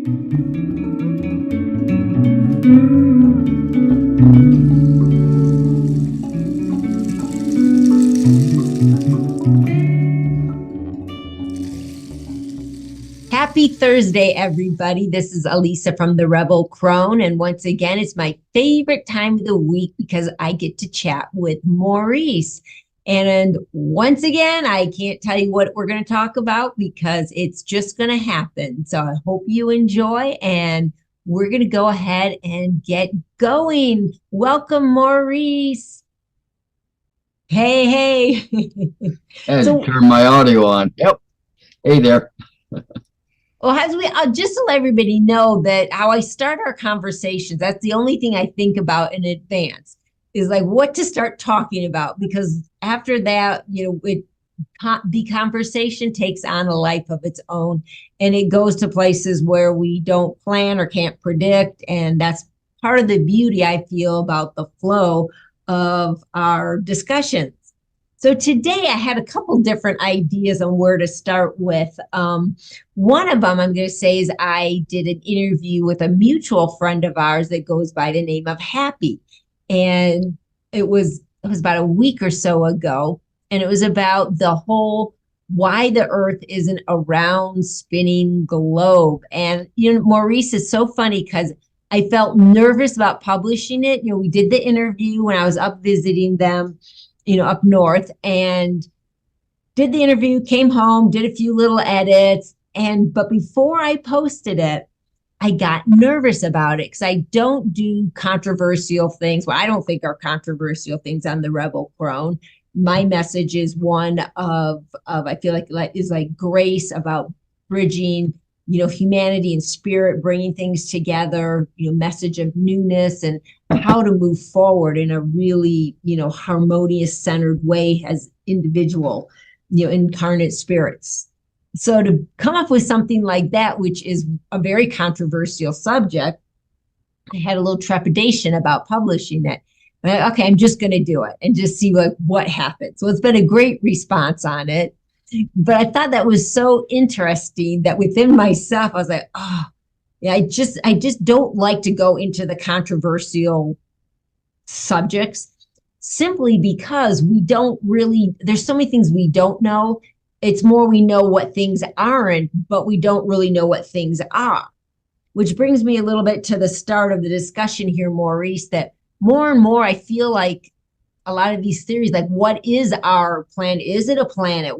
Happy Thursday, everybody. This is Elisa from the Rebel Crone. And once again, it's my favorite time of the week because I get to chat with Maurice. And once again, I can't tell you what we're going to talk about because it's just going to happen. So I hope you enjoy, and we're going to go ahead and get going. Welcome, Maurice. Hey, hey. I had to turn my audio on. Yep. Hey there. Well, as we just to let everybody know that how I start our conversations, that's the only thing I think about in advance is like what to start talking about, because after that, the conversation takes on a life of its own, and it goes to places where we don't plan or can't predict. And that's part of the beauty I feel about the flow of our discussions. So today I had a couple different ideas on where to start with. One of them I'm going to say is I did an interview with a mutual friend of ours that goes by the name of Happy. And it was about a week or so ago. And it was about the whole why the earth isn't a round spinning globe. And, Maurice, is so funny because I felt nervous about publishing it. We did the interview when I was up visiting them, up north, and did the interview, came home, did a few little edits. But before I posted it, I got nervous about it because I don't do controversial things. Well, I don't think are controversial things on the Rebel Crone. My message is one of I feel like is like grace, about bridging, humanity and spirit, bringing things together, message of newness and how to move forward in a really, harmonious, centered way as individual, incarnate spirits. So to come up with something like that, which is a very controversial subject, I had a little trepidation about publishing it. But okay, I'm just going to do it and just see what happens. So it's been a great response on it. But I thought that was so interesting that within myself, I was like, oh, yeah, I just don't like to go into the controversial subjects simply because there's so many things we don't know. It's more we know what things aren't, but we don't really know what things are. Which brings me a little bit to the start of the discussion here, Maurice, that more and more I feel like a lot of these theories, like what is our planet? Is it a planet?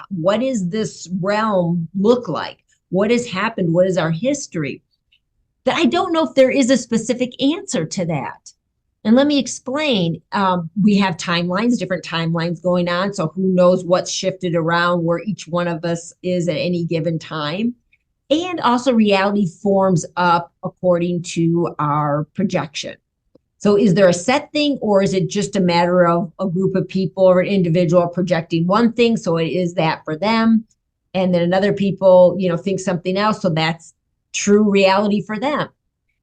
What does this realm look like? What has happened? What is our history? That I don't know if there is a specific answer to that. And let me explain. We have timelines, different timelines going on. So who knows what's shifted around where each one of us is at any given time. And also reality forms up according to our projection. So is there a set thing, or is it just a matter of a group of people or an individual projecting one thing? So it is that for them. And then another people, think something else. So that's true reality for them.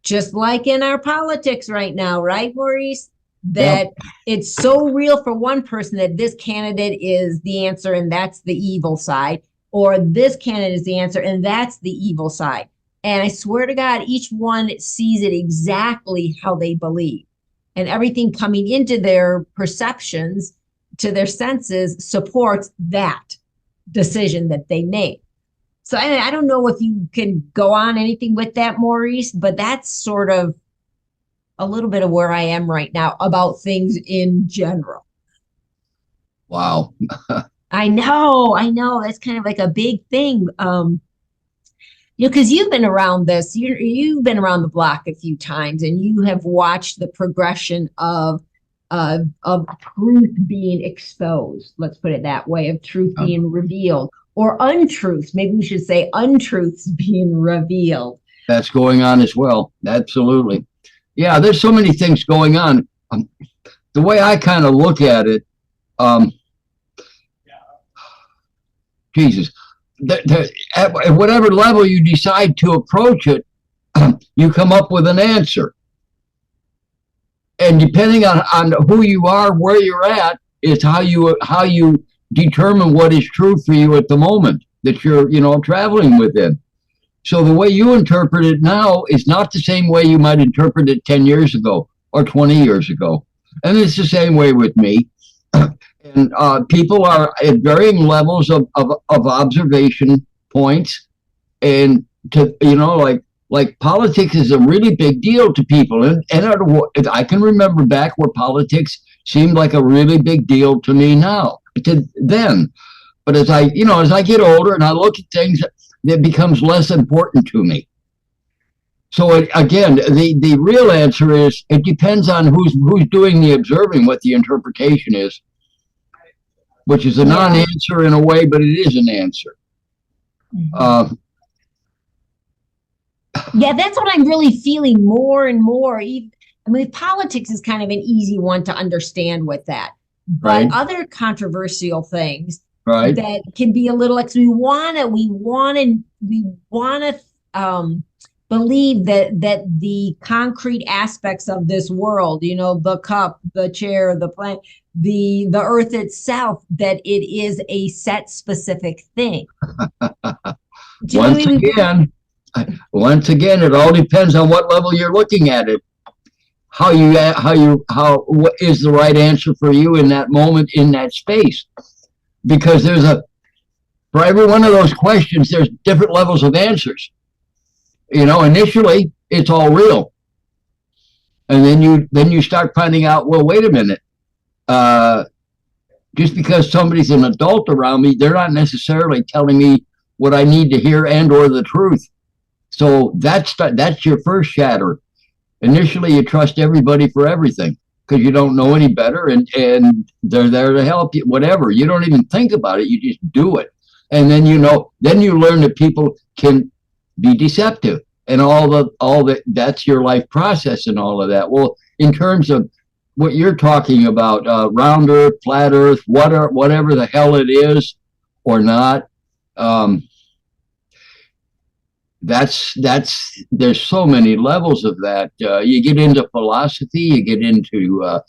Just like in our politics right now, right, Maurice? That It's so real for one person that this candidate is the answer and that's the evil side, or this candidate is the answer and that's the evil side. And I swear to God, each one sees it exactly how they believe. And everything coming into their perceptions, to their senses, supports that decision that they made. So I don't know if you can go on anything with that, Maurice, but that's sort of a little bit of where I am right now about things in general. Wow. I know. That's kind of like a big thing. Because you've been around this, you've been around the block a few times, and you have watched the progression of truth being exposed. Let's put it that way, of truth being revealed, or untruths. Maybe we should say untruths being revealed. That's going on as well. Absolutely. Yeah, there's so many things going on. The way I kind of look at it, Jesus. At whatever level you decide to approach it, you come up with an answer. And depending on who you are, where you're at, is how you determine what is true for you at the moment that you're, traveling within. So the way you interpret it now is not the same way you might interpret it 10 years ago or 20 years ago. And it's the same way with me. And people are at varying levels of observation points. And to, like politics is a really big deal to people. And I can remember back where politics seemed like a really big deal to me now, to then. But as I get older and I look at things, it becomes less important to me. So again, the real answer is it depends on who's doing the observing, what the interpretation is, which is a non-answer in a way, but it is an answer. Mm-hmm. Yeah, that's what I'm really feeling more and more. I mean, politics is kind of an easy one to understand with that, but right. Other controversial things right. that can be a little like we want to believe that the concrete aspects of this world, the cup, the chair, the plant, the earth itself, that it is a set specific thing. Once again, it all depends on what level you're looking at it. What is the right answer for you in that moment, in that space? Because for every one of those questions, there's different levels of answers. Initially it's all real. And then you start finding out, well, wait a minute. Just because somebody's an adult around me, they're not necessarily telling me what I need to hear and or the truth. So that's your first shatter. Initially, you trust everybody for everything because you don't know any better, and they're there to help you, whatever. You don't even think about it. You just do it. And then then you learn that people can be deceptive and that's your life process and all of that. Well, in terms of what you're talking about, round earth, flat earth, whatever the hell it is or not, there's so many levels of that. You get into philosophy, you get into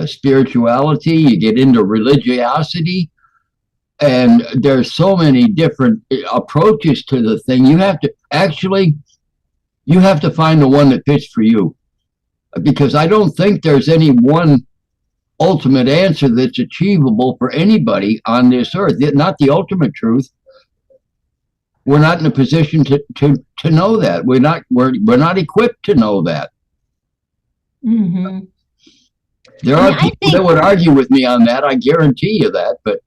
spirituality, you get into religiosity, and there's so many different approaches to the thing. You have to find the one that fits for you, because I don't think there's any one ultimate answer that's achievable for anybody on this earth. Not the ultimate truth. We're not in a position to know that. We're not equipped to know that. Mm-hmm. There are people that would argue with me on that. I guarantee you that. But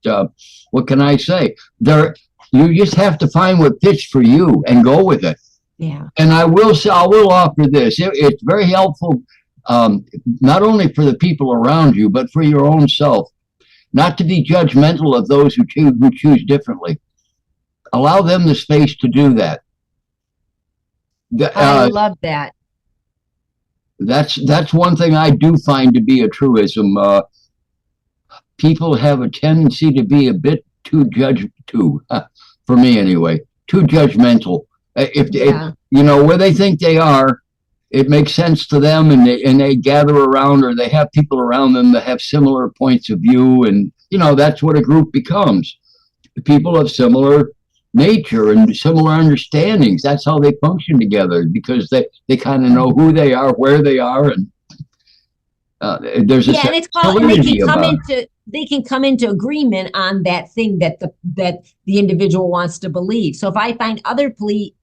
what can I say? You just have to find what fits for you and go with it. Yeah. And I will offer this. It's very helpful, not only for the people around you, but for your own self. Not to be judgmental of those who choose differently. Allow them the space to do that. I love that. That's one thing I do find to be a truism. People have a tendency to be a bit for me anyway, too judgmental. If where they think they are, it makes sense to them, and they gather around, or they have people around them that have similar points of view, and that's what a group becomes. People of similar nature and similar understandings. That's how they function together, because they kind of know who they are, where they are, and there's a and it's called, and they can come into agreement on that thing that the individual wants to believe. So if I find other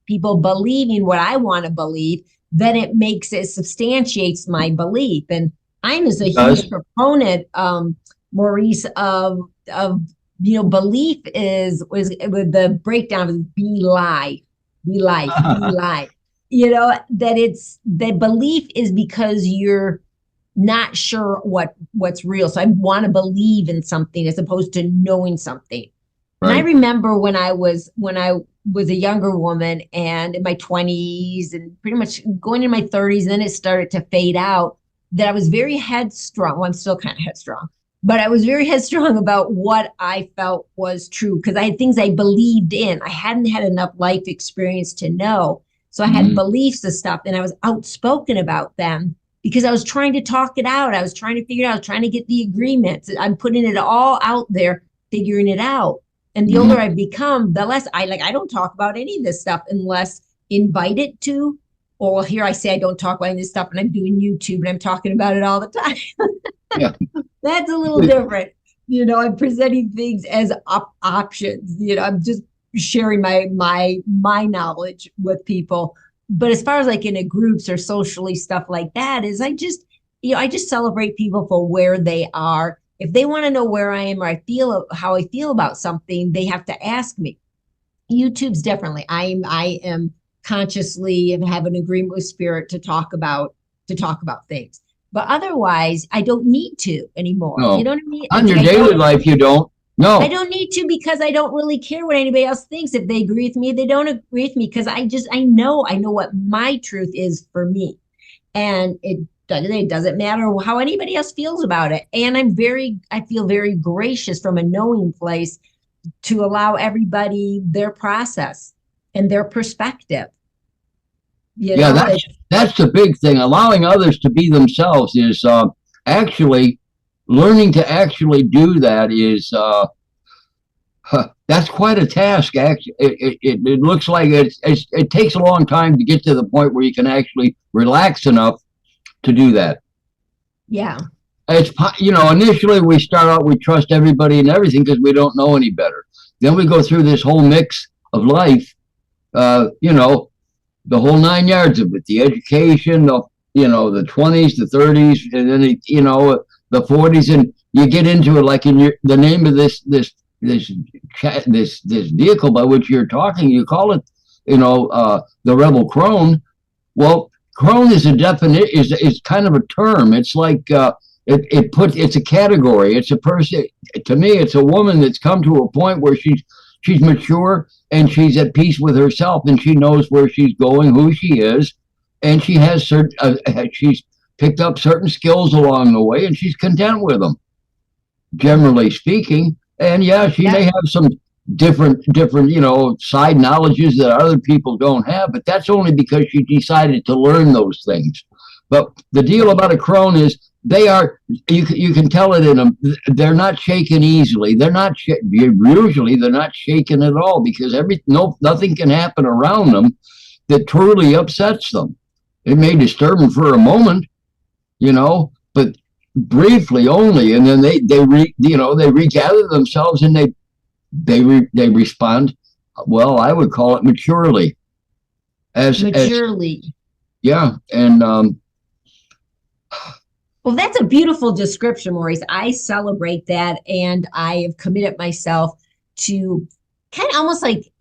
people believing what I want to believe, then it substantiates my belief. And I'm a huge proponent, Maurice, of belief was with the breakdown of be life, be life, be life. That belief is because you're not sure what's real. So I want to believe in something as opposed to knowing something. Right. And I remember when I was a younger woman and in my 20s and pretty much going in my 30s, and then it started to fade out, that I was very headstrong. Well, I'm still kind of headstrong. But I was very headstrong about what I felt was true, because I had things I believed in. I hadn't had enough life experience to know. So I had beliefs and stuff, and I was outspoken about them because I was trying to talk it out. I was trying to figure it out. I was trying to get the agreements. I'm putting it all out there, figuring it out. And the Mhm. older I've become, the less I don't talk about any of this stuff unless invited to. Or well, here I say I don't talk about any of this stuff and I'm doing YouTube and I'm talking about it all the time. Yeah. That's a little different. I'm presenting things as options. I'm just sharing my knowledge with people. But as far as like in a groups or socially stuff like that, is I just celebrate people for where they are. If they want to know where I am or I feel how I feel about something, they have to ask me. YouTube's differently. I am consciously and have an agreement with spirit to talk about things. But otherwise, I don't need to anymore. You No. know what I mean? On It's your like daily life, you don't. I No. don't need to because I don't really care what anybody else thinks. If they agree with me, they don't agree with me because I know what my truth is for me. And it doesn't matter how anybody else feels about it. And I feel very gracious from a knowing place to allow everybody their process and their perspective. You Yeah, know, that's the big thing. Allowing others to be themselves is actually learning to actually do that is that's quite a task. Actually, it looks like it takes a long time to get to the point where you can actually relax enough to do that. yeah, It's initially we start out we trust everybody and everything because we don't know any better. Then we go through this whole mix of life, the whole 9 yards of it, the education, the 20s, the 30s, and then the 40s, and you get into it like the name of this vehicle by which you're talking. You call it, the Rebel Crone. Well, crone is a definite is kind of a term. It's like it's a category. It's a person. To me, it's a woman that's come to a point where she's mature and she's at peace with herself and she knows where she's going, who she is, and she has she's picked up certain skills along the way and she's content with them, generally speaking. And yeah, she may have some different side knowledges that other people don't have, but that's only because she decided to learn those things. But the deal about a crone is you can tell it in them. They're not shaken easily. Usually they're not shaken at all because nothing can happen around them that truly upsets them. It may disturb them for a moment, but briefly only, and then they regather themselves and they respond. Well, I would call it maturely. maturely. Yeah, and Well, that's a beautiful description, Maurice. I celebrate that, and I have committed myself to kind of almost like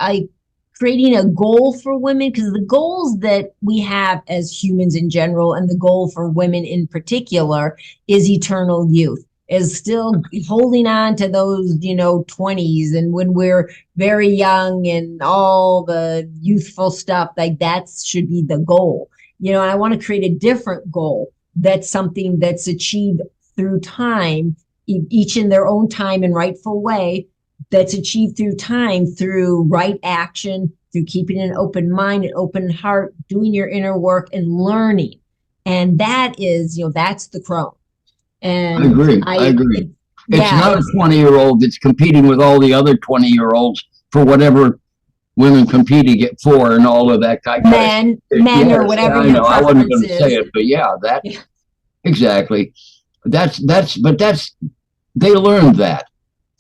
creating a goal for women, because the goals that we have as humans in general, and the goal for women in particular, is eternal youth, is still holding on to those, 20s, and when we're very young and all the youthful stuff, like that should be the goal. And I want to create a different goal. That's something that's achieved through time, each in their own time and rightful way, that's achieved through time, through right action, through keeping an open mind, an open heart, doing your inner work and learning. And that is, that's the crone. And I agree. It's yeah, not a 20-year-old that's competing with all the other 20-year-olds for whatever women compete for and all of that kind of men yes, or whatever your preference I wasn't going to is. say it, but exactly. But they learned that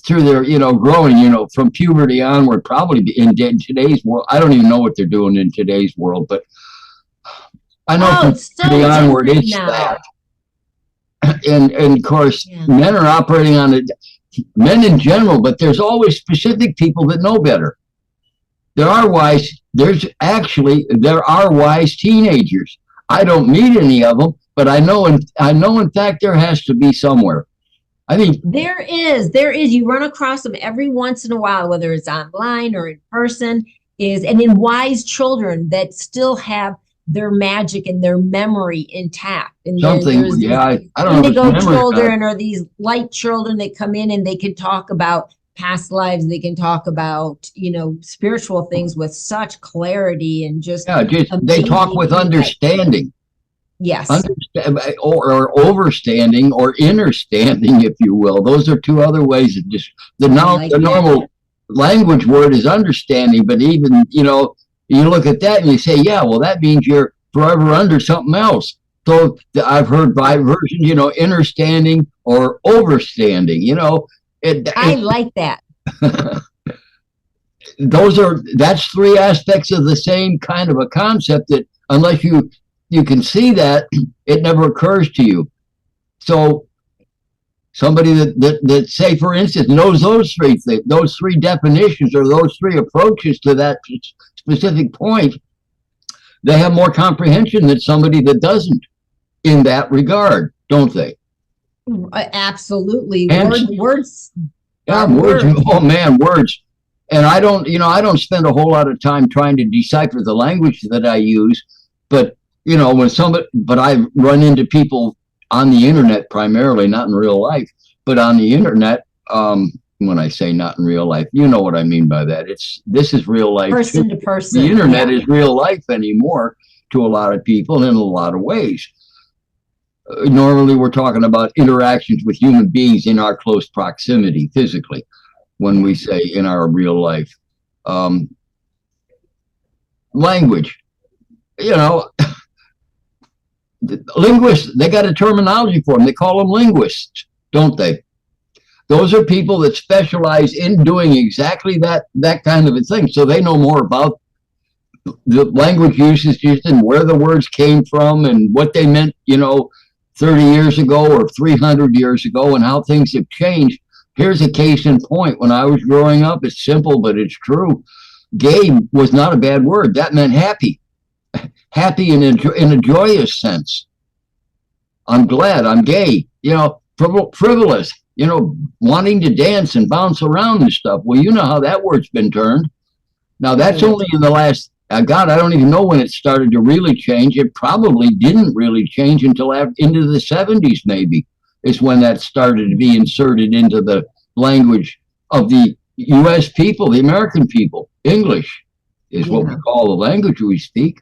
through their growing from puberty onward, probably in today's world. I don't even know what they're doing in today's world, but I know from puberty onward it's now. That. And of course, men are operating on it, men in general, but there's always specific people that know better. There are wise teenagers. I don't meet any of them, but I know in fact there has to be somewhere. I mean, there is. You run across them every once in a while, whether it's online or in person, and in wise children that still have their magic and their memory intact. And something, I don't know. Indigo children or these light children that come in and they can talk about past lives. They can talk about, spiritual things with such clarity and they talk with understanding. Yes. Or overstanding or innerstanding, if you will. Those are two other ways of just the normal language word is understanding, but even, you look at that and you say, yeah, well, that means you're forever under something else. So I've heard by versions, understanding or overstanding, I like that. That's three aspects of the same kind of a concept that unless you can see that, it never occurs to you. So somebody that say, for instance, knows those three things, those three definitions or those three approaches to that specific point, they have more comprehension than somebody that doesn't in that regard, don't they? Absolutely. Words. Yeah, words. Oh man, words. And I don't spend a whole lot of time trying to decipher the language that I use, but but I run into people on the internet primarily, not in real life, but on the internet. When I say not in real life, you know what I mean by that. This is real life. Person to person. The internet is real life anymore to a lot of people in a lot of ways. Normally we're talking about interactions with human beings in our close proximity physically when we say in our real life. Language, linguists, they got a terminology for them. They call them linguists, don't they? Those are people that specialize in doing exactly that kind of a thing. So they know more about the language usage and where the words came from and what they meant, 30 years ago or 300 years ago and how things have changed. Here's a case in point. When I was growing up, it's simple, but it's true. Gay was not a bad word. That meant happy. Happy in a joyous sense. I'm glad I'm gay. Frivolous, wanting to dance and bounce around and stuff. Well, you know how that word's been turned. Now, that's only in the last, God, I don't even know when it started to really change. It probably didn't really change until into the 70s, maybe, is when that started to be inserted into the language of the U.S. people, the American people. English is what we call the language we speak.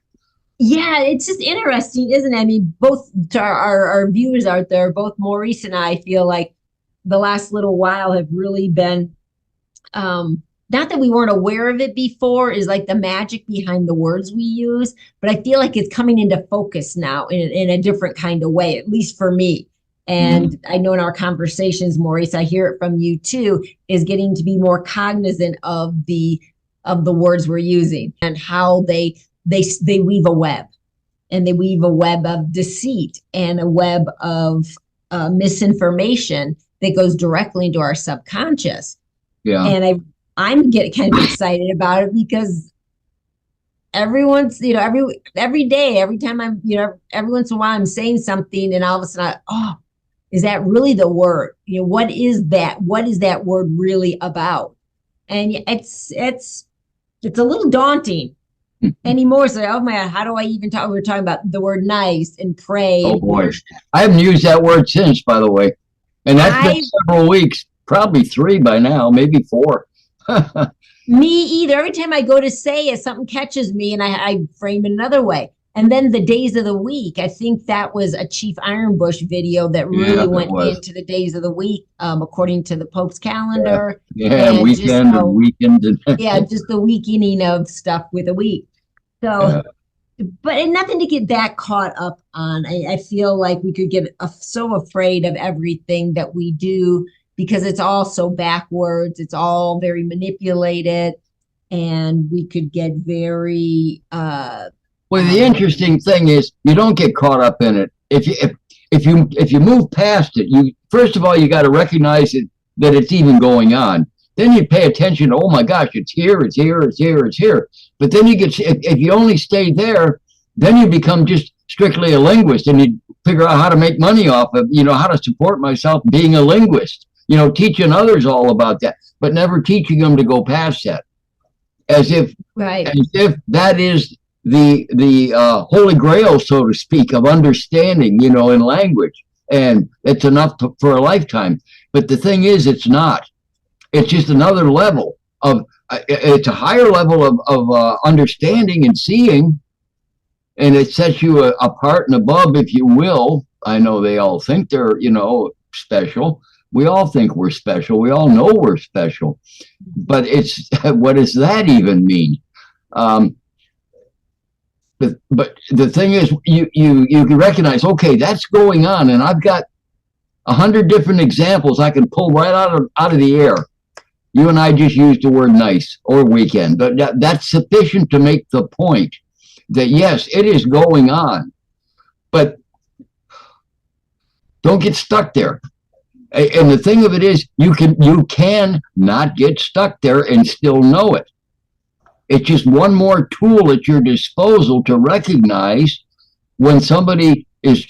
Yeah, it's just interesting, isn't it? I mean, both to our viewers out there, both Maurice and I feel like the last little while have really been, not that we weren't aware of it before, is like the magic behind the words we use, but I feel like it's coming into focus now in a different kind of way, at least for me. And I know in our conversations, Maurice, I hear it from you too, is getting to be more cognizant of the words we're using and how they weave a web, and they weave a web of deceit and a web of misinformation that goes directly into our subconscious. Yeah. And I'm getting kind of excited about it because everyone's, every day, every time I'm, every once in a while I'm saying something and all of a sudden, is that really the word? What is that? What is that word really about? And it's a little daunting anymore. So, oh my God, how do I even talk? We were talking about the word nice and pray. Oh boy, I haven't used that word since, by the way, and that's been several weeks, probably 3 by now, maybe 4. Me either. Every time I go to say it, something catches me, and I frame it another way. And then the days of the week, I think that was a Chief Ironbush video that really went into the days of the week, according to the Pope's calendar. Yeah, weekend. Yeah, just the weakening of stuff with a week. So, but nothing to get that caught up on. I feel like we could get so afraid of everything that we do because it's all so backwards. It's all very manipulated, and we could get very well, the interesting thing is you don't get caught up in it. If you move past it, you first of all you got to recognize it that it's even going on. Then you pay attention. Oh my gosh, it's here, it's here, it's here, it's here. But then if you only stay there, then you become just strictly a linguist, and you figure out how to make money off of, how to support myself being a linguist. Teaching others all about that, but never teaching them to go past that, as if that is the holy grail, so to speak, of understanding, in language, and it's enough for a lifetime. But the thing is, it's not. It's just another level of. It's a higher level of understanding and seeing, and it sets you apart and above, if you will. I know they all think they're special, We all think we're special. We all know we're special. But it's what does that even mean? But the thing is, you can recognize, okay, that's going on, and I've got 100 different examples I can pull right out of the air. You and I just used the word nice or weekend, but that's sufficient to make the point that yes, it is going on, but don't get stuck there. And the thing of it is, you can not get stuck there and still know it. It's just one more tool at your disposal to recognize when somebody is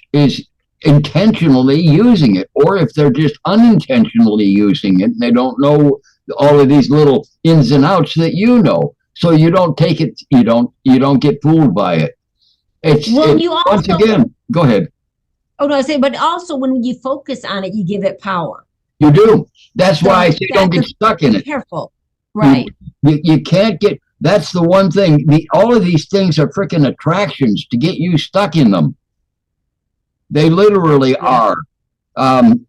intentionally using it, or if they're just unintentionally using it and they don't know all of these little ins and outs that you know. So you don't take it, you don't get fooled by it. Once again, go ahead. Oh no, I say, but also when you focus on it, you give it power. You do. That's why I say don't get stuck in it. Careful. Right. You can't get. That's the one thing. All of these things are freaking attractions to get you stuck in them. They literally are. And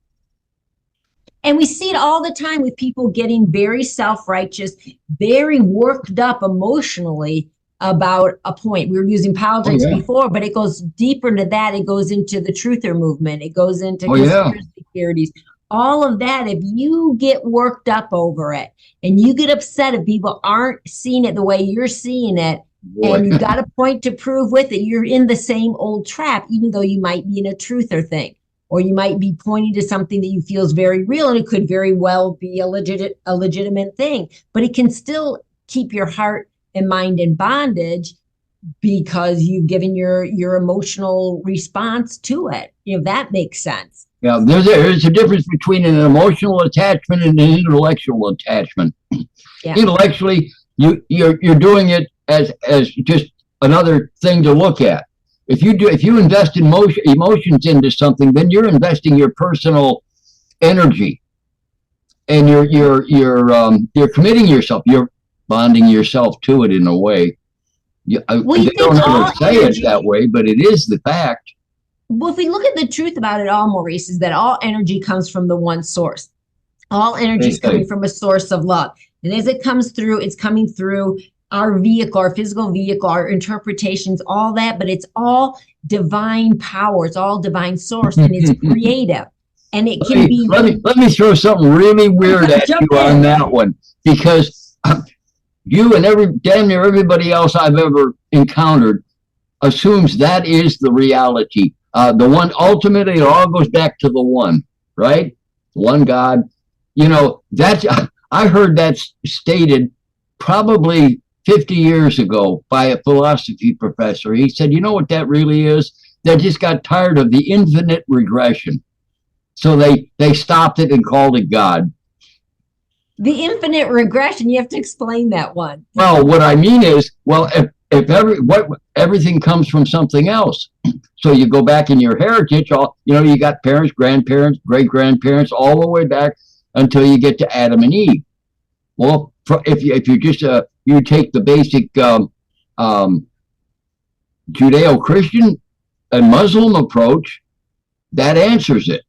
we see it all the time with people getting very self-righteous, very worked up emotionally about a point. We were using politics before, but it goes deeper into that. It goes into the truther movement. It goes into conspiracy theories. All of that, if you get worked up over it and you get upset if people aren't seeing it the way you're seeing it, and you've got a point to prove with it, you're in the same old trap, even though you might be in a truther thing, or you might be pointing to something that you feel is very real, and it could very well be a legitimate thing, but it can still keep your heart and mind in bondage because you've given your emotional response to it. That makes sense. Yeah, there's a difference between an emotional attachment and an intellectual attachment. Yeah. Intellectually, you're doing it as just another thing to look at. If you invest in emotions into something, then you're investing your personal energy, and you're committing yourself. You're bonding yourself to it in a way. They don't ever say it that way, but it is the fact. Well, if we look at the truth about it all, Maurice, is that all energy comes from the one source. All energy is coming from a source of love. And as it comes through, it's coming through our vehicle, our physical vehicle, our interpretations, all that, but it's all divine power. It's all divine source, and it's creative. And it can be... Let me throw something really weird at you on that one, because you and damn near everybody else I've ever encountered assumes that is the reality. The one, ultimately, it all goes back to the one, right? One God. I heard that stated probably 50 years ago by a philosophy professor. He said, you know what that really is? They just got tired of the infinite regression. So they stopped it and called it God. The infinite regression, you have to explain that one. Well, what I mean is, everything comes from something else. So you go back in your heritage, you got parents, grandparents, great-grandparents, all the way back until you get to Adam and Eve. Well, if you just you take the basic Judeo-Christian and Muslim approach, that answers it.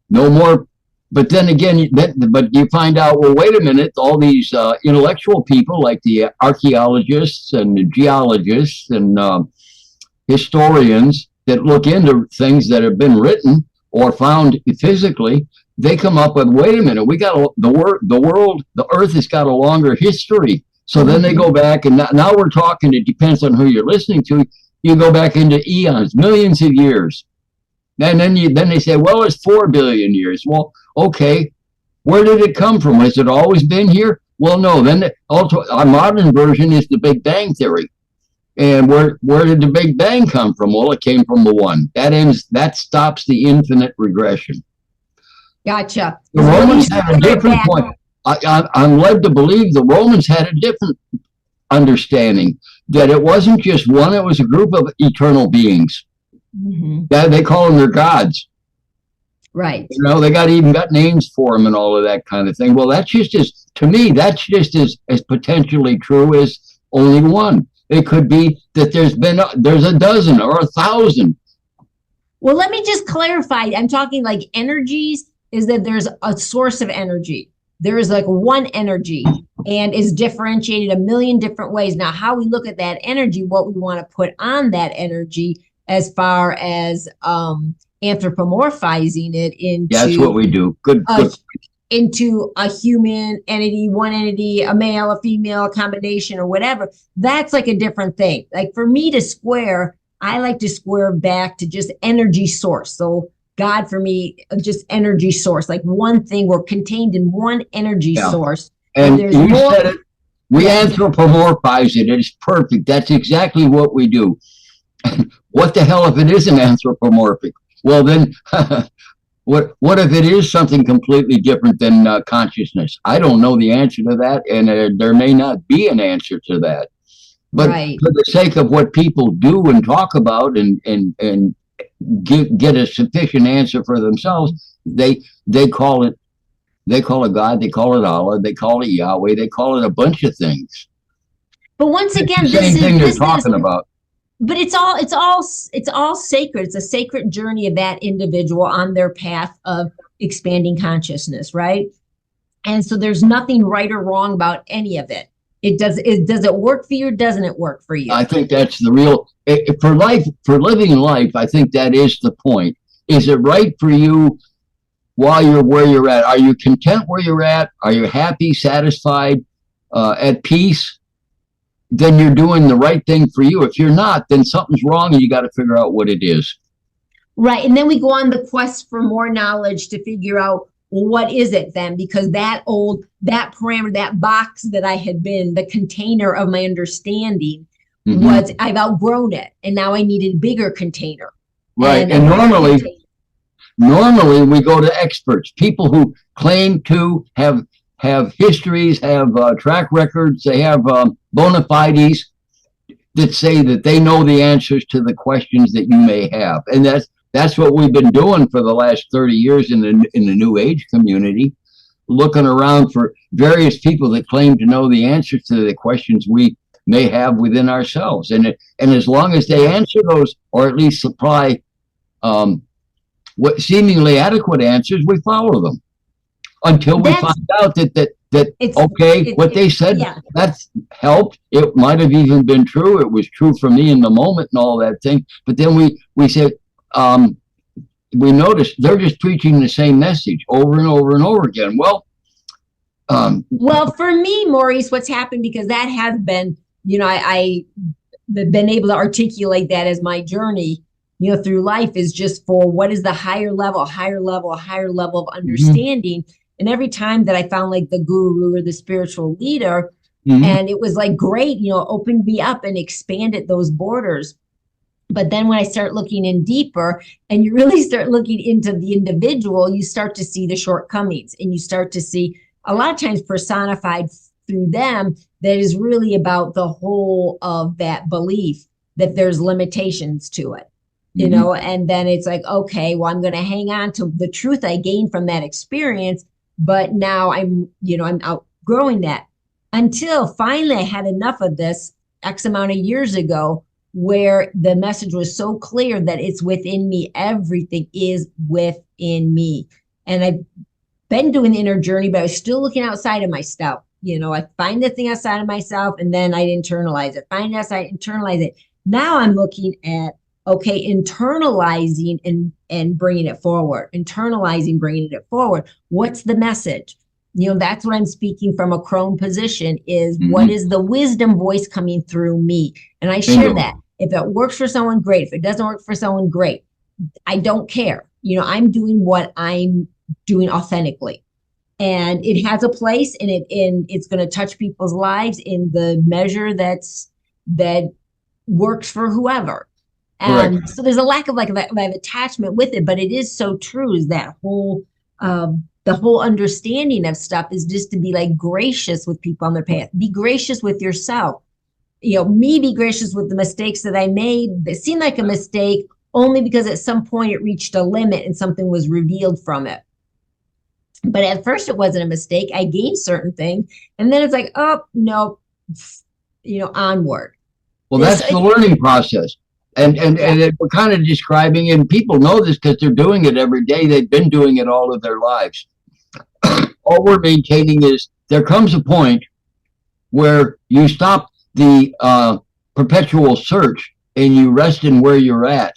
No more. But then again, but you find out, well, wait a minute, all these intellectual people like the archaeologists and the geologists and historians that look into things that have been written or found physically, they come up with, wait a minute, we got the earth has got a longer history. So then they go back, and now we're talking, it depends on who you're listening to, you go back into eons, millions of years. And then they say, well, it's 4 billion years. Well, okay, where did it come from? Has it always been here? Well, no. Then our modern version is the Big Bang theory. And where did the Big Bang come from? Well, it came from the one. That stops the infinite regression. Gotcha. The Romans had a different point. I'm led to believe the Romans had a different understanding, that it wasn't just one, it was a group of eternal beings. Mm-hmm. They call them their gods. Right. They even got names for them and all of that kind of thing. Well, that's just as potentially true as only one. It could be that there's a dozen or 1,000. Well, let me just clarify. I'm talking like energies is that there's a source of energy. There is like one energy and is differentiated a million different ways. Now, how we look at that energy, what we want to put on that energy as far as anthropomorphizing it into That's what we do. Good. Into a human entity, one entity, a male, a female, a combination, or whatever. That's like a different thing. Like for me to square, I like to square back to just energy source. So God for me, just energy source, like one thing, we're contained in one energy source. And you said it, we anthropomorphize it. It's perfect. That's exactly what we do. What the hell if it isn't anthropomorphic? Well, then what if it is something completely different than consciousness? I don't know the answer to that, and there may not be an answer to that. But for the sake of what people do and talk about and get a sufficient answer for themselves, they call it God, they call it Allah, they call it Yahweh, they call it a bunch of things. But once again, it's the same thing they're talking about. But it's all sacred. It's a sacred journey of that individual on their path of expanding consciousness, right? And so there's nothing right or wrong about any of it. Does it work for you or doesn't it work for you? I think that's the real for living life. I think that is the point. Is it right for you while you're where you're at? Are you content where you're at? Are you happy, satisfied, at peace? Then you're doing the right thing for you. If you're not, then something's wrong and you got to figure out what it is. Right. And then we go on the quest for more knowledge to figure out, well, what is it then? Because that parameter, that box that I had been, the container of my understanding was, I've outgrown it. And now I needed a bigger container. Right. And normally we go to experts, people who claim to have histories, have track records, they have bona fides that say that they know the answers to the questions that you may have. And that's what we've been doing for the last 30 years in the New Age community, looking around for various people that claim to know the answers to the questions we may have within ourselves. And as long as they answer those, or at least supply what seemingly adequate answers, we follow them until we find out that what they said, that's helped. It might have even been true. It was true for me in the moment and all that thing. But then we said, we noticed they're just preaching the same message over and over and over again. Well, for me, Maurice, what's happened, because that has been, I've been able to articulate that as my journey, through life, is just for what is the higher level of understanding. And every time that I found like the guru or the spiritual leader, and it was like great, opened me up and expanded those borders. But then when I start looking in deeper and you really start looking into the individual, you start to see the shortcomings, and you start to see a lot of times personified through them that is really about the whole of that belief that there's limitations to it. And then it's like, okay, well, I'm going to hang on to the truth I gained from that experience. But now I'm outgrowing that, until finally I had enough of this X amount of years ago, where the message was so clear that it's within me. Everything is within me. And I've been doing the inner journey, but I was still looking outside of myself. I find the thing outside of myself and then I'd internalize it. Find it outside, internalize it. Now I'm looking at, okay, internalizing and bringing it forward. Internalizing, bringing it forward. What's the message? That's what I'm speaking from a crone position, is what is the wisdom voice coming through me? And I share that. If it works for someone, great. If it doesn't work for someone, great. I don't care. I'm doing what I'm doing authentically. And it has a place, and it's going to touch people's lives in the measure that works for whoever. So there's a lack of attachment with it, but it is so true, is that whole the whole understanding of stuff is just to be like gracious with people on their path. Be gracious with yourself. Be gracious with the mistakes that I made that seemed like a mistake only because at some point it reached a limit and something was revealed from it. But at first it wasn't a mistake. I gained certain things, and then it's like, oh no, onward. Well, that's the learning process. And we're kind of describing, and people know this because they're doing it every day. They've been doing it all of their lives. All we're maintaining is there comes a point where you stop the perpetual search and you rest in where you're at,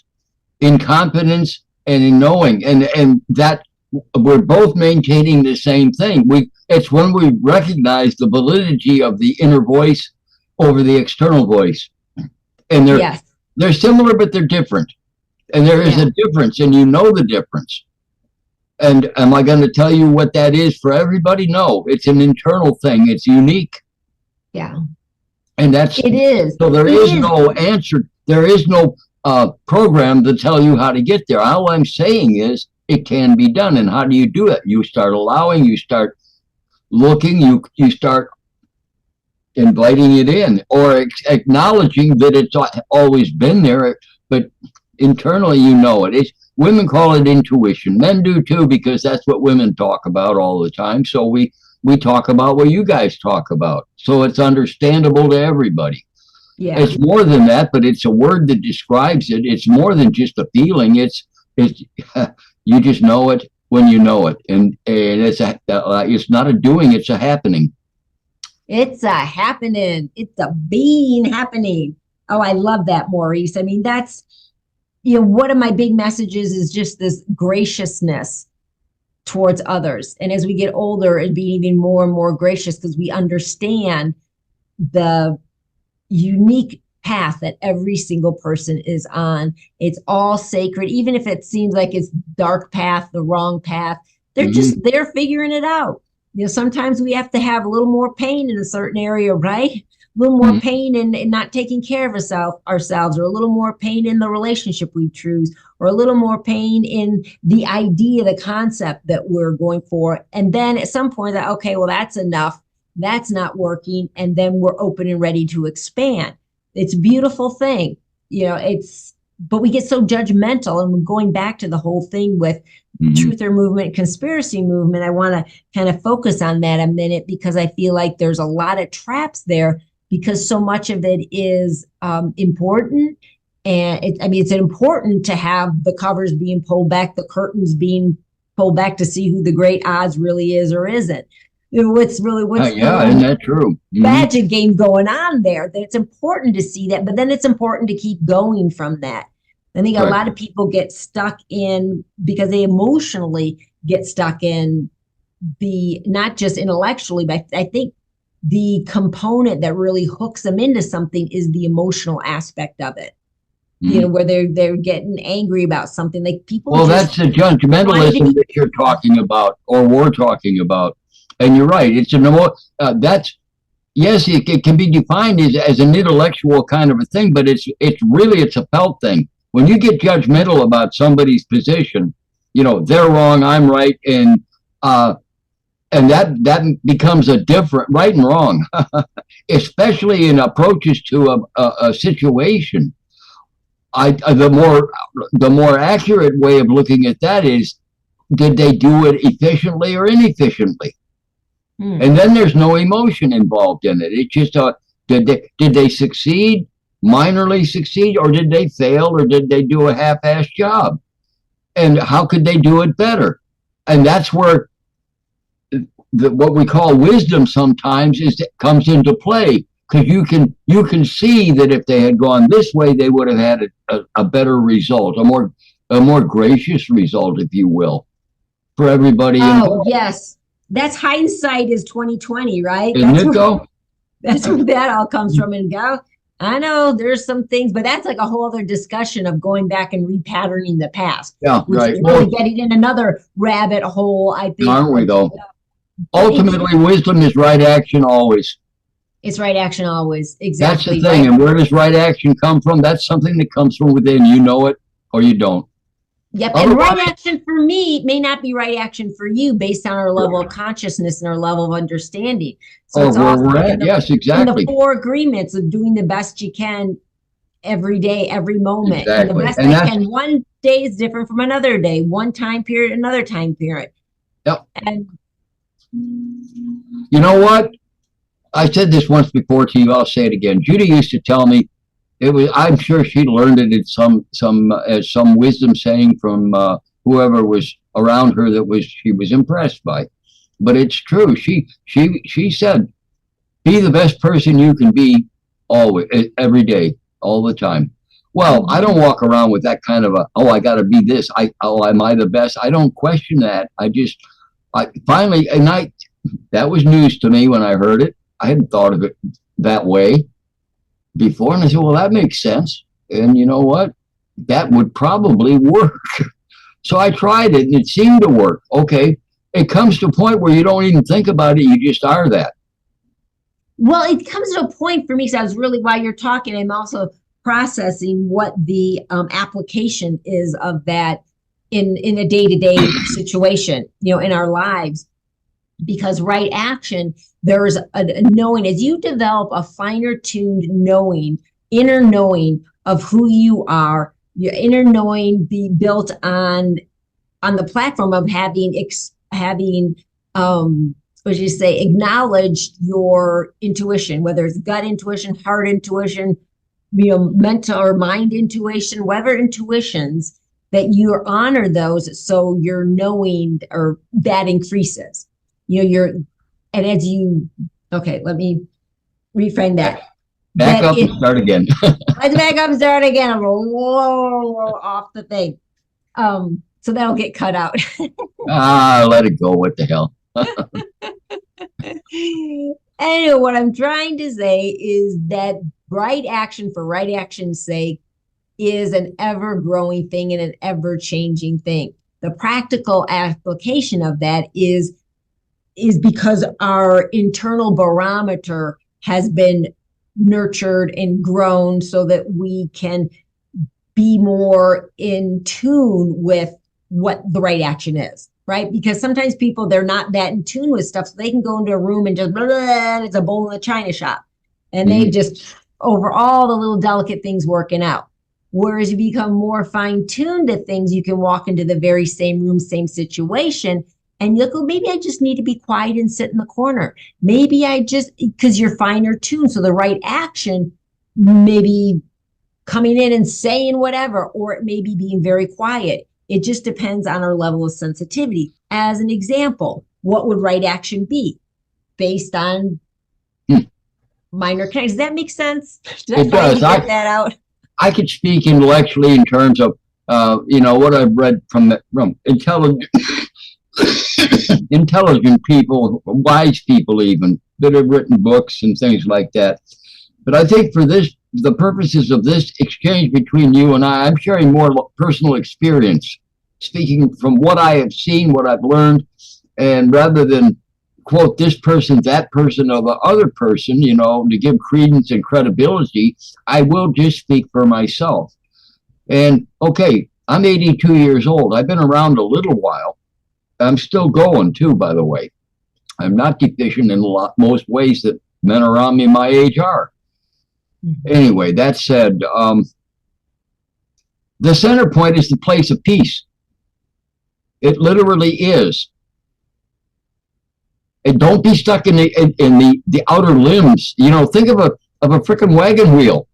in confidence and in knowing, and that we're both maintaining the same thing. It's when we recognize the validity of the inner voice over the external voice, and they're similar, but they're different. And there is a difference, and you know the difference. And am I going to tell you what that is for everybody? No, it's an internal thing. It's unique. Yeah. And it is. So there is no answer. There is no program to tell you how to get there. All I'm saying is it can be done. And how do you do it? You start allowing, you start looking, you start inviting it in, or acknowledging that it's always been there, but internally you know it. Women call it intuition. Men do too, because that's what women talk about all the time. So we talk about what you guys talk about. So it's understandable to everybody. Yeah. It's more than that, but it's a word that describes it. It's more than just a feeling. It's you just know it when you know it, and it's not a doing. It's a happening. It's a happening. It's a being happening. Oh, I love that, Maurice. I mean, that's, one of my big messages is just this graciousness towards others. And as we get older, and being even more and more gracious, because we understand the unique path that every single person is on. It's all sacred, even if it seems like it's dark path, the wrong path. They're just they're figuring it out. Sometimes we have to have a little more pain in a certain area, right? A little more pain in not taking care of ourselves, or a little more pain in the relationship we choose, or a little more pain in the idea, the concept that we're going for. And then at some point that, okay, well, that's enough. That's not working. And then we're open and ready to expand. It's a beautiful thing. But we get so judgmental, and we're going back to the whole thing with truther movement, conspiracy movement. I want to kind of focus on that a minute, because I feel like there's a lot of traps there, because so much of it is important. And it's important to have the covers being pulled back, the curtains being pulled back, to see who the great Oz really is or isn't. What's isn't that true? Magic game going on there. That it's important to see that, but then it's important to keep going from that. I think a lot of people get stuck in, because they emotionally get stuck in not just intellectually, but I think the component that really hooks them into something is the emotional aspect of it. Where they're getting angry about something, like people. Well, that's the judgmentalism that you're talking about, or we're talking about. And you're right. It's yes, it can be defined as an intellectual kind of a thing, but it's a felt thing. When you get judgmental about somebody's position, they're wrong, I'm right, and that becomes a different right and wrong, especially in approaches to a situation. The more accurate way of looking at that is, did they do it efficiently or inefficiently? And then there's no emotion involved in it. It's just did they succeed, minorly succeed, or did they fail, or did they do a half-assed job? And how could they do it better? And that's where what we call wisdom sometimes comes into play, because you can see that if they had gone this way, they would have had a better result, a more gracious result, if you will, for everybody involved. Yes. That's hindsight is 2020, right? That's where that all comes from. And I know there's some things, but that's like a whole other discussion of going back and repatterning the past. Yeah, right. Really getting in another rabbit hole, I think. Aren't we, though? Ultimately, wisdom is right action always. It's right action always. Exactly. That's the thing. Right. And where does right action come from? That's something that comes from within. You know it or you don't. Yep. And right action for me may not be right action for you, based on our level of consciousness and our level of understanding. So it's where we're at. Yes, exactly. The 4 agreements of doing the best you can every day, every moment. Exactly. And the best I can. One day is different from another day. One time period, another time period. Yep. And you know what? I said this once before to you. I'll say it again. Judy used to tell me, It was. I'm sure she learned it at some wisdom saying from whoever was around her that was she was impressed by. But it's true. She said, "Be the best person you can be, always, every day, all the time." Well, I don't walk around with that kind of a, oh, I got to be this. Am I the best? I don't question that. I finally, and that was news to me when I heard it. I hadn't thought of it that way before. And I said, well, that makes sense. And you know what? That would probably work. So I tried it and it seemed to work. Okay. It comes to a point where you don't even think about it. You just are that. Well, it comes to a point for me, so I was really, while you're talking, I'm also processing what the application is of that in a day-to-day situation, in our lives. Because right action, there's a knowing, as you develop a finer tuned knowing, inner knowing of who you are, your inner knowing be built on the platform of having what you say, acknowledged your intuition, whether it's gut intuition, heart intuition, mental or mind intuition, whatever intuitions, that you honor those, so your knowing or that increases. And as you, okay, let me reframe that. Back up and start again. Let's back up and start again. I'm off the thing. So that'll get cut out. Let it go. What the hell? Anyway, what I'm trying to say is that right action for right action's sake is an ever-growing thing and an ever-changing thing. The practical application of that is because our internal barometer has been nurtured and grown so that we can be more in tune with what the right action is, right? Because sometimes people, they're not that in tune with stuff, so they can go into a room and just, blah, blah, it's a bowl in the china shop. And they just, over all the little delicate things working out. Whereas you become more fine-tuned to things, you can walk into the very same room, same situation, and you'll go, maybe I just need to be quiet and sit in the corner. Maybe because you're finer tuned. So the right action, maybe coming in and saying whatever, or it may be being very quiet. It just depends on our level of sensitivity. As an example, what would right action be based on minor connections? Does that make sense? It does. Get that out? I could speak intellectually in terms of, what I've read from intelligent people, wise people even, that have written books and things like that. But I think for the purposes of this exchange between you and I'm sharing more personal experience, speaking from what I have seen, what I've learned, and rather than quote this person, that person, or the other person, to give credence and credibility, I will just speak for myself. And okay, I'm 82 years old. I've been around a little while. I'm still going too, by the way. I'm not deficient in most ways that men around me my age are. Anyway, that said, the center point is the place of peace. It literally is. And don't be stuck in the outer limbs. Think of a freaking wagon wheel.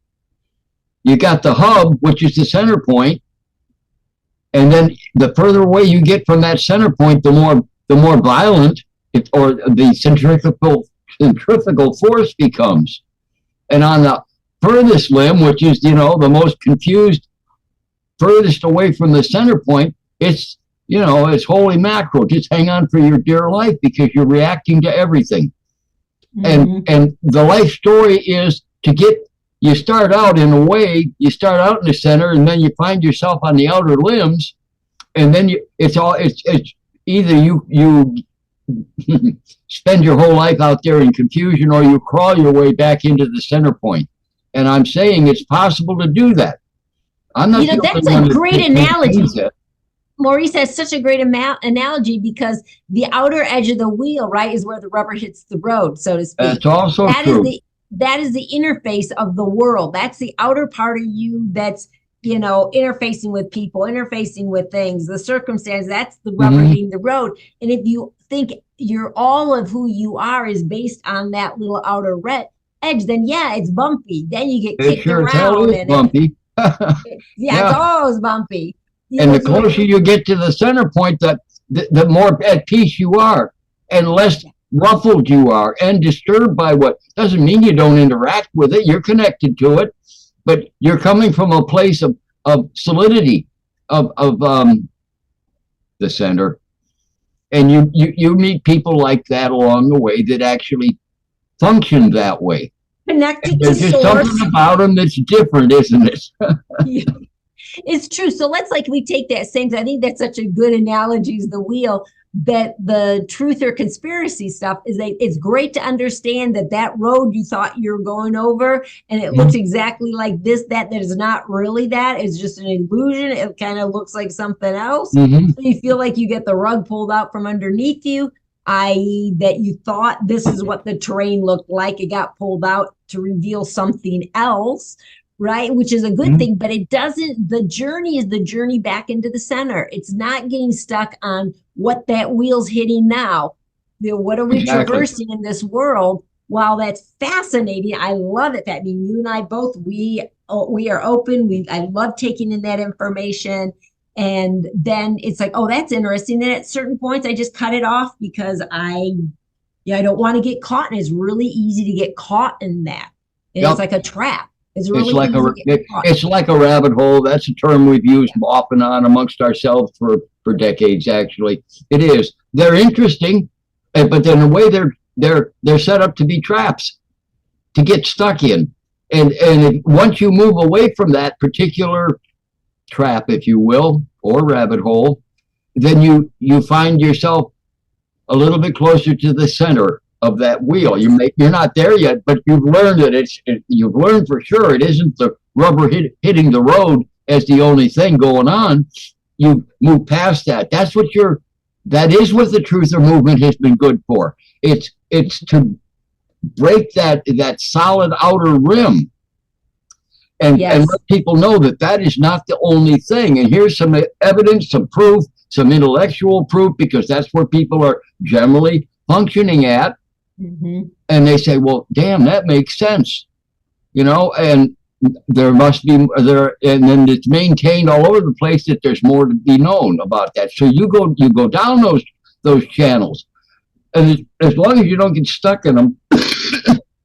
You got the hub, which is the center point, and then the further away you get from that center point, the more violent or the centrifugal force becomes. And on the furthest limb, which is the most confused, furthest away from the center point, it's holy mackerel. Just hang on for your dear life because you're reacting to everything. And the life story is you start out in a way, you start out in the center, and then you find yourself on the outer limbs, and then it's either you spend your whole life out there in confusion, or you crawl your way back into the center point. And I'm saying it's possible to do that. I'm not. That's a great analogy. Maurice has such a great analogy because the outer edge of the wheel, right, is where the rubber hits the road, so to speak. That's also true. That is the interface of the world. That's the outer part of you that's, interfacing with people, interfacing with things, the circumstance, that's the rubber hitting the road. And if you think all of who you are is based on that little outer red, edge, then yeah, it's bumpy. Then you get It kicked sure as hell around is and bumpy. yeah, it's Yeah. always bumpy. You And know, the so closer you get to the center point, the more at peace you are, and less ruffled you are, and disturbed by what doesn't mean you don't interact with it. You're connected to it, but you're coming from a place of solidity, of the center, and you meet people like that along the way that actually function that way. And connected to there's just source. something about them that's different, isn't it? Yeah. It's true. So let's like we take that same. I think that's such a good analogy as the wheel. That the truth or conspiracy stuff is that it's great to understand that that road you thought you were going over and it looks exactly like this. That is not really that. It's just an illusion. It kind of looks like something else. Mm-hmm. So you feel like you get the rug pulled out from underneath you, i.e., that you thought this is what the terrain looked like. It got pulled out to reveal something else, right? Which is a good thing, but it doesn't, the journey is the journey back into the center. It's not getting stuck on what that wheel's hitting now. You know, what are we traversing in this world? While that's fascinating, I love it. I mean, you and I both, we are open. I love taking in that information. And then it's like, oh, that's interesting. Then at certain points, I just cut it off because I don't want to get caught. And it's really easy to get caught in that. And it's like a trap. It's really it's like a rabbit hole. That's a term we've used off and on amongst ourselves for decades. Actually, it is. They're interesting, but in a way they're set up to be traps to get stuck in. And once you move away from that particular trap, if you will, or rabbit hole, then you find yourself a little bit closer to the center of that wheel. You're not there yet, but you've learned that you've learned for sure it isn't the rubber hitting the road as the only thing going on. You move past that. That is what the truther movement has been good for. It's to break that solid outer rim and let people know that is not the only thing. And here's some evidence, some proof, some intellectual proof, because that's where people are generally functioning at. And they say, well, damn, that makes sense, and there must be there, and then it's maintained all over the place that there's more to be known about that. So you go down those channels, and as long as you don't get stuck in them,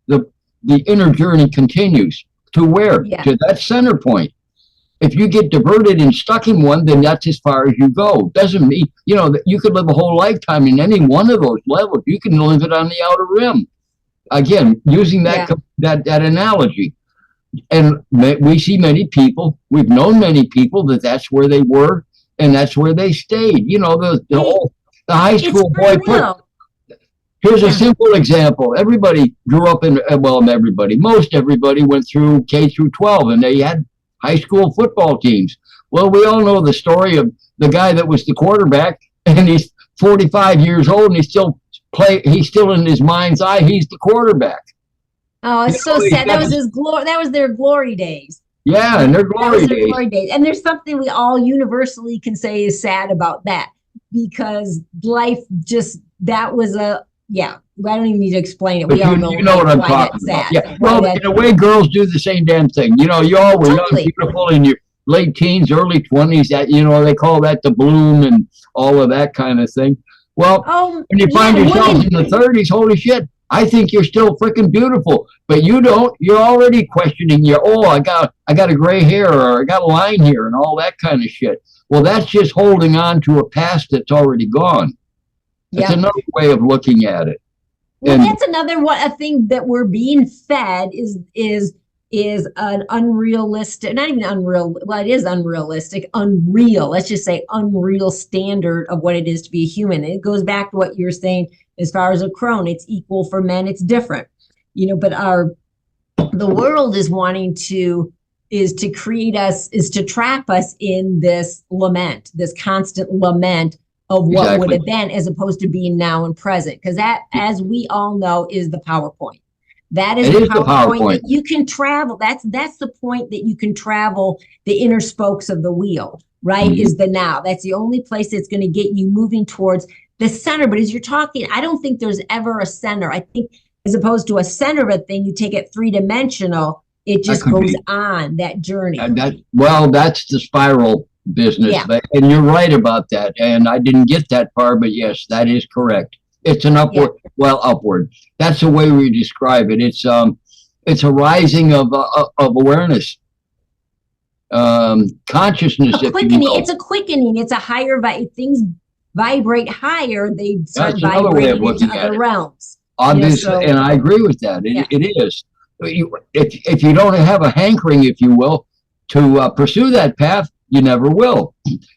the inner journey continues to where? To that center point. If you get diverted and stuck in one, then that's as far as you go. Doesn't mean, you could live a whole lifetime in any one of those levels. You can live it on the outer rim. Again, using that analogy. And we see many people, we've known many people that's where they were and that's where they stayed. The high school boy. Here's a simple example. Everybody grew up most everybody went through K through 12 and they had high school football teams. Well, we all know the story of the guy that was the quarterback, and he's 45 years old, and he's still in his mind's eye, he's the quarterback. Oh, it's so sad. That was their glory days. Yeah, and their glory days. And there's something we all universally can say is sad about that, because life that was I don't even need to explain it. But you know what I'm talking about. Yeah. Well, in a way, girls do the same damn thing. You all were young, beautiful in your late teens, early 20s. That they call that the bloom and all of that kind of thing. Well, when you find yourself in the 30s, holy shit, I think you're still freaking beautiful. But you don't. You're already questioning I got a gray hair, or I got a line here, and all that kind of shit. Well, that's just holding on to a past that's already gone. That's another way of looking at it. Well, that's another a thing that we're being fed is an unrealistic, not even unreal. Well, it is unrealistic, unreal. Let's just say unreal standard of what it is to be a human. It goes back to what you're saying as far as a crone. It's equal for men. It's different, but the world is wanting to create us, is to trap us in this lament, this constant lament of what would have been, as opposed to being now and present. Because that, as we all know, is the PowerPoint. That is the PowerPoint that you can travel. That's the point that you can travel the inner spokes of the wheel, right? Is the now. That's the only place that's going to get you moving towards the center. But as you're talking, I don't think there's ever a center. I think as opposed to a center of a thing, you take it three-dimensional, it just goes on that journey. That's the spiral business. Yeah. And you're right about that. And I didn't get that far, but yes, that is correct. It's an upward, upward. That's the way we describe it. It's a rising of awareness, consciousness. It's a quickening. It's a higher, things vibrate higher. They start vibrating into other realms. Obviously, and I agree with that. It is. If you don't have a hankering, if you will, to pursue that path, you never will.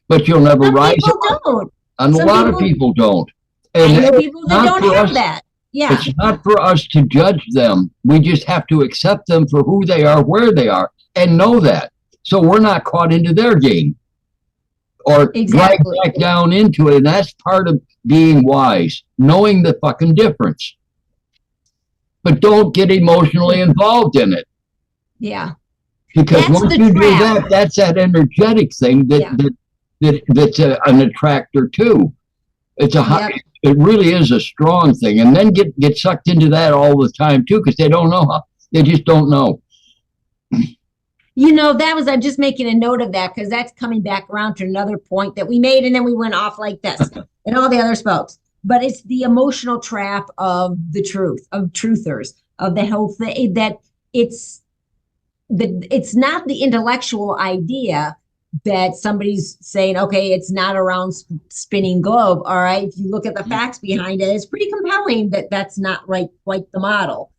But you'll never rise. Some people don't. And a lot of people don't. And I know people that don't have that. Yeah. It's not for us to judge them. We just have to accept them for who they are, where they are, and know that. So we're not caught into their game or dragged back down into it. And that's part of being wise, knowing the fucking difference. But don't get emotionally involved in it. Yeah. Because once you do that, that's that energetic thing that's an attractor too. It's it really is a strong thing. And then get sucked into that all the time too, because they don't know how. They just don't know. I'm just making a note of that because that's coming back around to another point that we made, and then we went off like this and all the other spokes. But it's the emotional trap of the truth, of truthers, of the whole thing, that it's not the intellectual idea that somebody's saying, okay, it's not a round spinning globe. All right. If you look at the facts behind it, it's pretty compelling that that's not quite the model.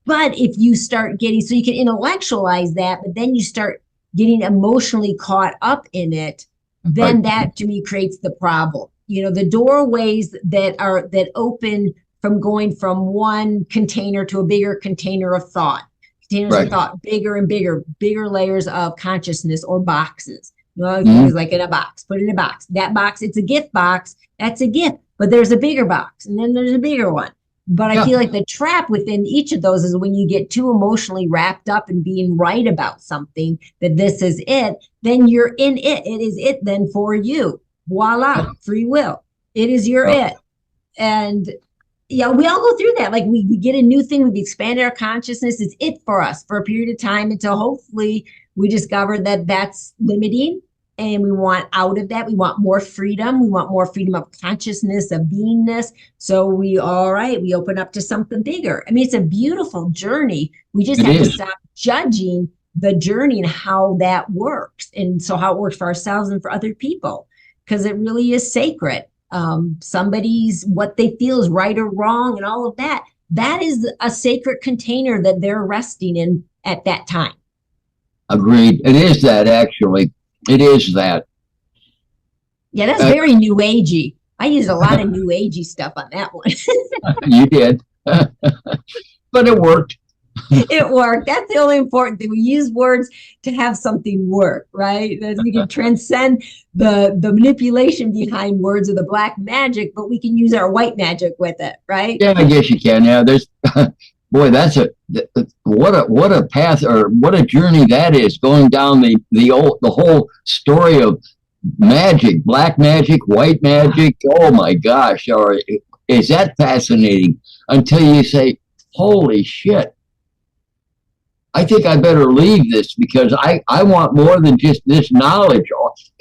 But if you start getting, so you can intellectualize that, but then you start getting emotionally caught up in it, then that to me creates the problem. The doorways that open from going from one container to a bigger container of thought. Containers of thought, bigger and bigger layers of consciousness or boxes. Things like in a box, put in a box. That box, it's a gift box. That's a gift. But there's a bigger box, and then there's a bigger one. But I feel like the trap within each of those is when you get too emotionally wrapped up in being right about something, that this is it, then you're in it. It is it then for you. Voila, free will. It is your it. And we all go through that. Like we get a new thing, we've expanded our consciousness. It's it for us for a period of time until hopefully we discover that that's limiting and we want out of that. We want more freedom. We want more freedom of consciousness, of beingness. So we open up to something bigger. I mean, it's a beautiful journey. We just have to stop judging the journey and how that works. And so how it works for ourselves and for other people, because it really is sacred. Somebody's, what they feel is right or wrong and all of that, that is a sacred container that they're resting in at that time. Agreed. It is that, actually. It is that. Yeah, that's very new agey. I used a lot of new agey stuff on that one. You did. But it worked. It worked. That's the only important thing. We use words to have something work, right? That we can transcend the manipulation behind words or the black magic, but we can use our white magic with it, right? Yeah, I guess you can. Yeah, there's boy, that's what a path, or what a journey that is, going down the whole story of magic, black magic, white magic. Oh my gosh, or is that fascinating until you say, holy shit. I think I better leave this because I want more than just this knowledge.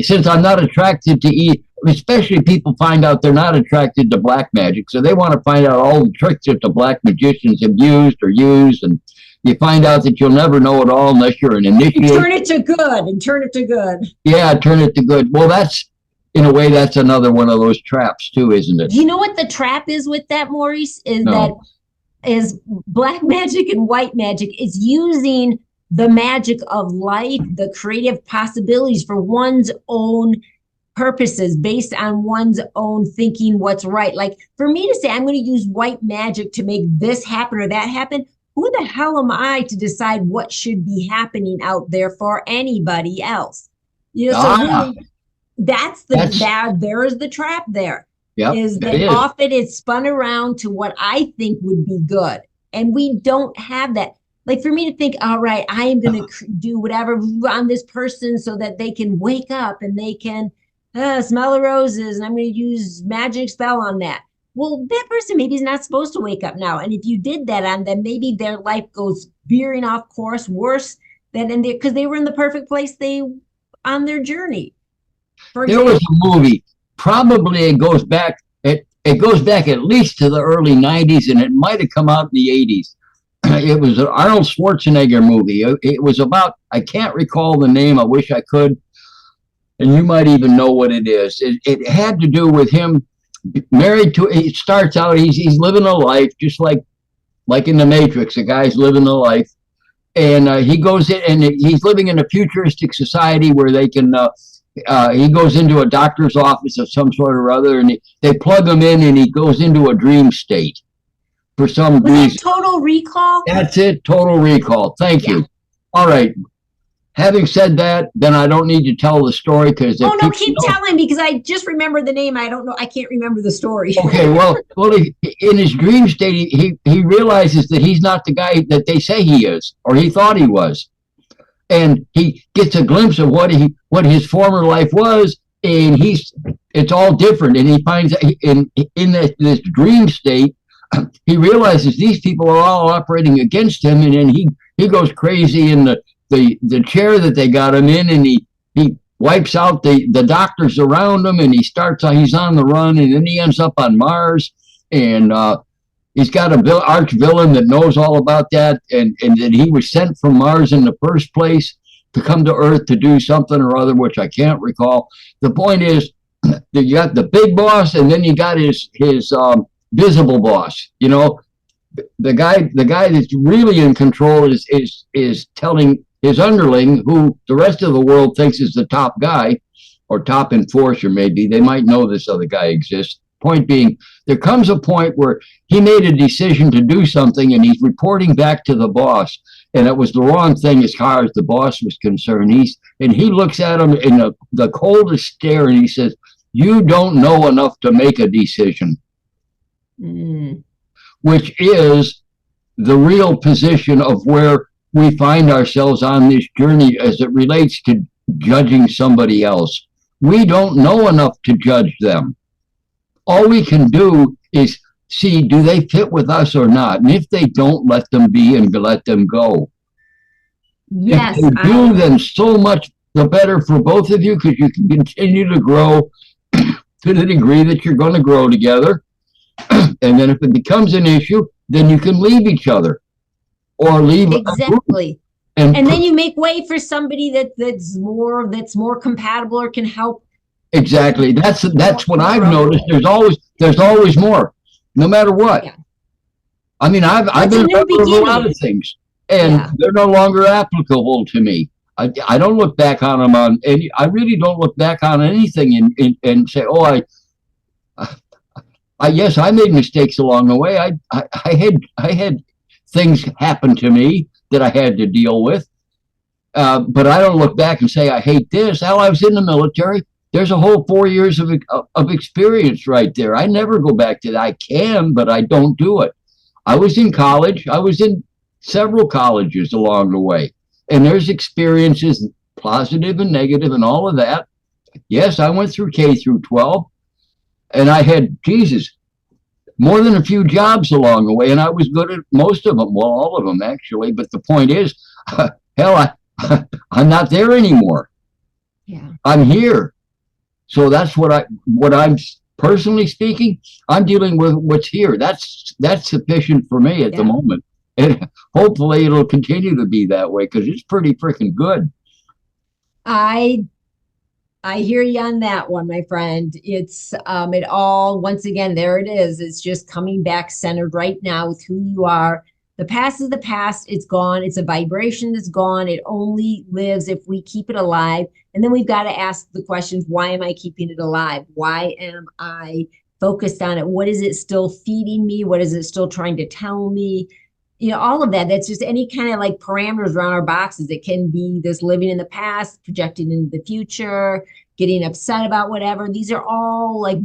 Since I'm not attracted to especially people find out they're not attracted to black magic, so they want to find out all the tricks that the black magicians have used or use, and you find out that you'll never know it all unless you're an initiate. Turn it to good. Yeah, turn it to good. Well, that's, in a way, that's another one of those traps too, isn't it? Do you know what the trap is with that, Maurice? Is black magic and white magic is using the magic of life, the creative possibilities for one's own purposes based on one's own thinking what's right. Like for me to say, I'm going to use white magic to make this happen or that happen. Who the hell am I to decide what should be happening out there for anybody else? Really, there's the trap there. Yep, is that often it's spun around to what I think would be good. And we don't have that. Like for me to think, all right, I am going to do whatever on this person so that they can wake up and they can smell the roses, and I'm going to use magic spell on that. well, that person maybe is not supposed to wake up now. And if you did that on them, maybe their life goes veering off course worse than in there because they were in the perfect place they on their journey. For There was example, a movie, probably it goes back at least to the early 90s, and it might have come out in the 80s. It was an Arnold Schwarzenegger movie. It was about, I can't recall the name, I wish I could, and you might even know what it is. It had to do with him married to, it starts out, he's living a life just like in the Matrix, the guy's living a life. And he goes in and he's living in a futuristic society where they can, he goes into a doctor's office of some sort or other, and they plug him in and he goes into a dream state for some was reason. that Total Recall? That's it, Total Recall. Thank you. All right. Having said that, then I don't need to tell the story because Oh no, keep telling because I just remember the name. I don't know. I can't remember the story. Okay, well, in his dream state, he realizes that he's not the guy that they say he is, or he thought he was, and he gets a glimpse of what his former life was, and it's all different, and he finds in this dream state, he realizes these people are all operating against him, and then he goes crazy in the chair that they got him in, and he wipes out the doctors around him, and he's on the run, and then he ends up on Mars, and he's got a arch villain that knows all about that, and that he was sent from Mars in the first place to come to Earth to do something or other, which I can't recall. The point is that you got the big boss, and then you got his visible boss. You know, the guy that's really in control is telling his underling, who the rest of the world thinks is the top guy or top enforcer, maybe. They might know this other guy exists. Point being, there comes a point where he made a decision to do something and he's reporting back to the boss. And it was the wrong thing as far as the boss was concerned. He looks at him in the coldest stare and he says, "You don't know enough to make a decision." Which is the real position of where we find ourselves on this journey as it relates to judging somebody else. We don't know enough to judge them. All we can do is see, do they fit with us or not? And if they don't, let them be and let them go. Yes. If they do, then so much the better for both of you, because you can continue to grow to the degree that you're going to grow together. And then if it becomes an issue, then you can leave each other or leave exactly. And then you make way for somebody that's more compatible or can help. Exactly. That's what I've noticed. There's always more, no matter what. Yeah. I mean, I've been through a lot of things, and they're no longer applicable to me. I don't look back on them on any. I really don't look back on anything and say, oh, yes, I made mistakes along the way. I had things happen to me that I had to deal with, but I don't look back and say I hate this. Hell, I was in the military. There's a whole 4 years of experience right there. I never go back to that. I can, but I don't do it. I was in college. I was in several colleges along the way, and there's experiences, positive and negative, and all of that. Yes, I went through K through 12. And I had, more than a few jobs along the way, and I was good at most of them. Well, all of them, actually. But the point is, hell, I'm not there anymore. Yeah. I'm here. So that's what I'm personally speaking, I'm dealing with what's here. That's sufficient for me at the moment. And hopefully it'll continue to be that way because it's pretty freaking good. I hear you on that one, my friend. It's it all, once again, there it is. It's just coming back centered right now with who you are. The past is the past. It's gone. It's a vibration that's gone. It only lives if we keep it alive. And then we've got to ask the questions, why am I keeping it alive? Why am I focused on it? What is it still feeding me? What is it still trying to tell me? You know, all of that. That's just any kind of like parameters around our boxes. It can be this living in the past, projecting into the future, getting upset about whatever. These are all like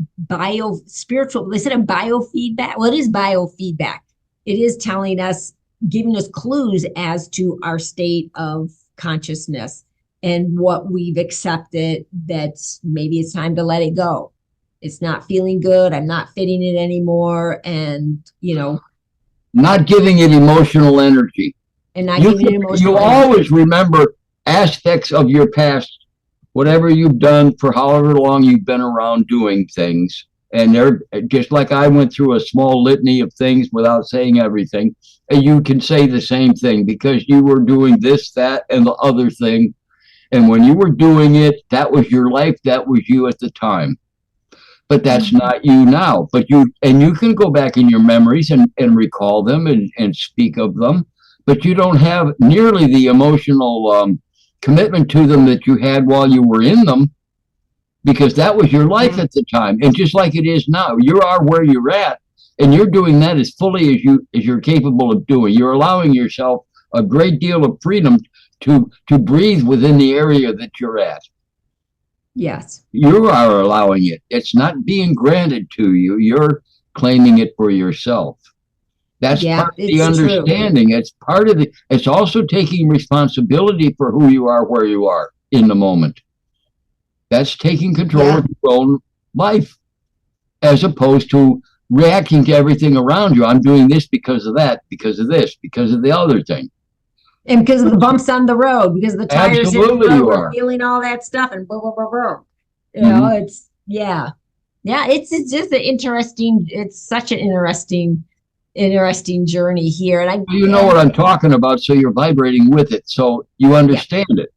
spiritual. They said a biofeedback. Well, it is biofeedback. It is telling us, giving us clues as to our state of consciousness and what we've accepted, that maybe it's time to let it go. it's not feeling good. I'm not fitting it anymore. And, you know, Not giving it emotional energy. and not giving it You emotional energy. always remember aspects of your past, whatever you've done for however long you've been around doing things. And they're just like I went through a small litany of things without saying everything. And you can say the same thing because you were doing this, that, and the other thing. And when you were doing it, that was your life. That was you at the time. But that's not you now. But you can go back in your memories and recall them and speak of them. But you don't have nearly the emotional commitment to them that you had while you were in them, because that was your life at the time. And just like it is now, you are where you're at, and you're doing that as fully as you're capable of doing. You're allowing yourself a great deal of freedom to breathe within the area that you're at. Yes. You are allowing it. It's not being granted to you. You're claiming it for yourself. That's part of the understanding. It's part of it's also taking responsibility for who you are, where you are in the moment. That's taking control of your own life, as opposed to reacting to everything around you. I'm doing this because of that, because of this, because of the other thing. And because of the bumps on the road, because of the tires in the road, we're feeling all that stuff and blah, blah, blah, blah. You know, it's, yeah. Yeah, it's just an interesting, it's such an interesting journey here. And you know what I'm talking about, so you're vibrating with it, so you understand it.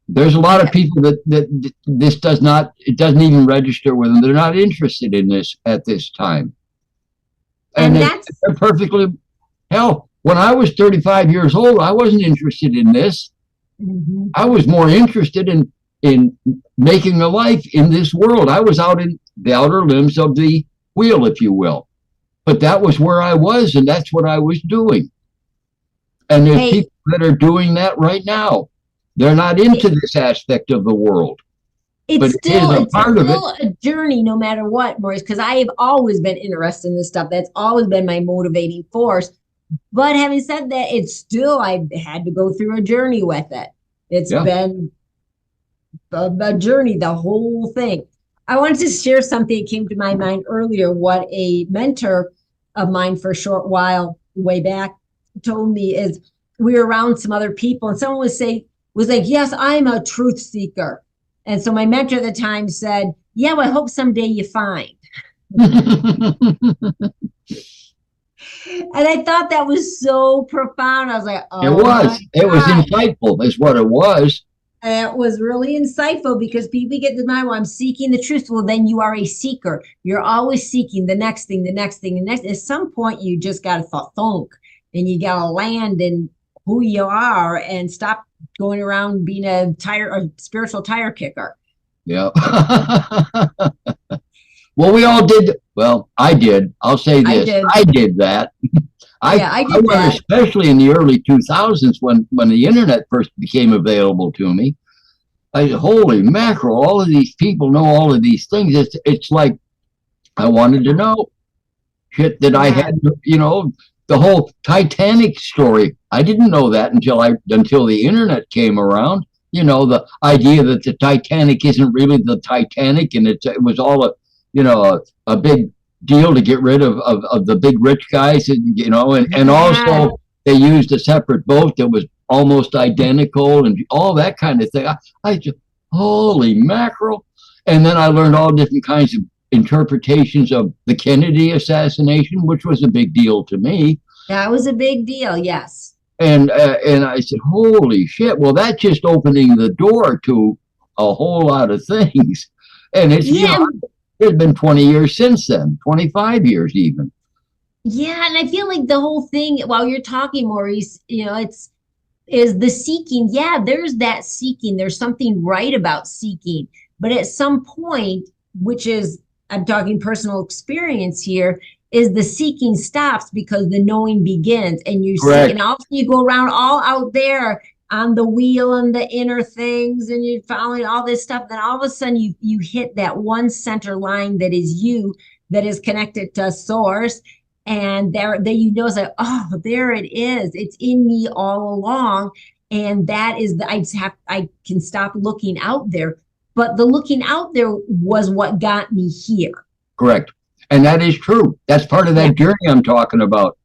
There's a lot of people that this doesn't even register with them. They're not interested in this at this time. And they're perfectly, hell, when I was 35 years old, I wasn't interested in this. I was more interested in making a life in this world. I was out in the outer limbs of the wheel, if you will. But that was where I was, and that's what I was doing. And there's people that are doing that right now. They're not into this aspect of the world. It's still a journey no matter what, Maurice, because I have always been interested in this stuff. That's always been my motivating force. But having said that, it's still, I've had to go through a journey with it. It's been a journey, the whole thing. I wanted to share something that came to my mind earlier. What a mentor of mine for a short while way back told me is we were around some other people and someone was like, yes, I'm a truth seeker. And so my mentor at the time said, yeah, well, I hope someday you find. And I thought that was so profound. I was like, oh, it was insightful is what it was. And it was really insightful because people get to the mind, well, I'm seeking the truth. Well, then you are a seeker. You're always seeking the next thing, the next thing, the next. At some point, you just got to thunk and you got to land in who you are and stop going around being a spiritual tire kicker. Yeah. Well, we all did. Well, I did. I'll say this. I did that. I did that. Especially in the early 2000s when the internet first became available to me. I said, holy mackerel, all of these people know all of these things. It's like I wanted to know shit that I had, you know, the whole Titanic story. I didn't know that until the internet came around. You know, the idea that the Titanic isn't really the Titanic, and it was all a big deal to get rid of the big rich guys, and you know, and also they used a separate boat that was almost identical and all that kind of thing. I just, holy mackerel. And then I learned all different kinds of interpretations of the Kennedy assassination, which was a big deal to me. That was a big deal, yes. And I said, holy shit. Well, that's just opening the door to a whole lot of things. And it's, you know, it's been 20 years since then, 25 years even. Yeah, and I feel like the whole thing, while you're talking, Maurice, you know, is the seeking. Yeah, there's that seeking. There's something right about seeking. But at some point, which is, I'm talking personal experience here, is the seeking stops because the knowing begins. And you see, and also you go around all out there on the wheel and the inner things, and you're following all this stuff. Then all of a sudden you hit that one center line that is you, that is connected to source. And there you know, it's like, oh, there it is. It's in me all along. And that is I can stop looking out there. but the looking out there was what got me here. Correct. And that is true. That's part of that journey I'm talking about.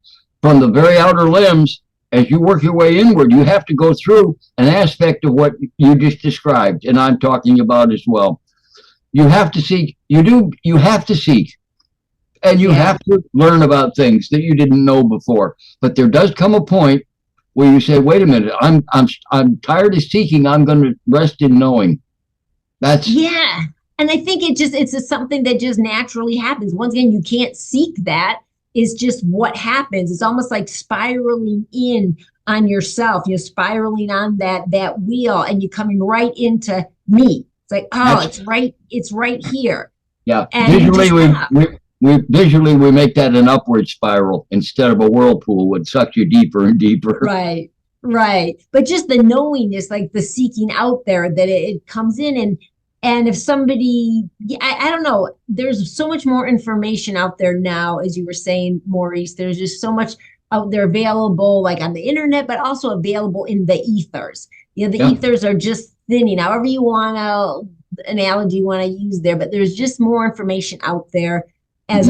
From the very outer limbs, as you work your way inward, you have to go through an aspect of what you just described, and I'm talking about as well. You have to seek. You have to seek. And you have to learn about things that you didn't know before. But there does come a point where you say, wait a minute, I'm tired of seeking. I'm going to rest in knowing. That's And I think it's just something that just naturally happens. Once again, you can't seek that. It's just what happens. It's almost like spiraling in on yourself. You're spiraling on that wheel, and you're coming right into me. It's like, it's right here. Yeah. And visually we make that an upward spiral instead of a whirlpool, which sucks you deeper and deeper. Right. But just the knowingness, like the seeking out there, that it comes in, and if somebody, I don't know, there's so much more information out there now, as you were saying, Maurice. There's just so much out there available, like on the internet, but also available in the ethers. The ethers are just thinning, however you want to, analogy you want to use there, but there's just more information out there as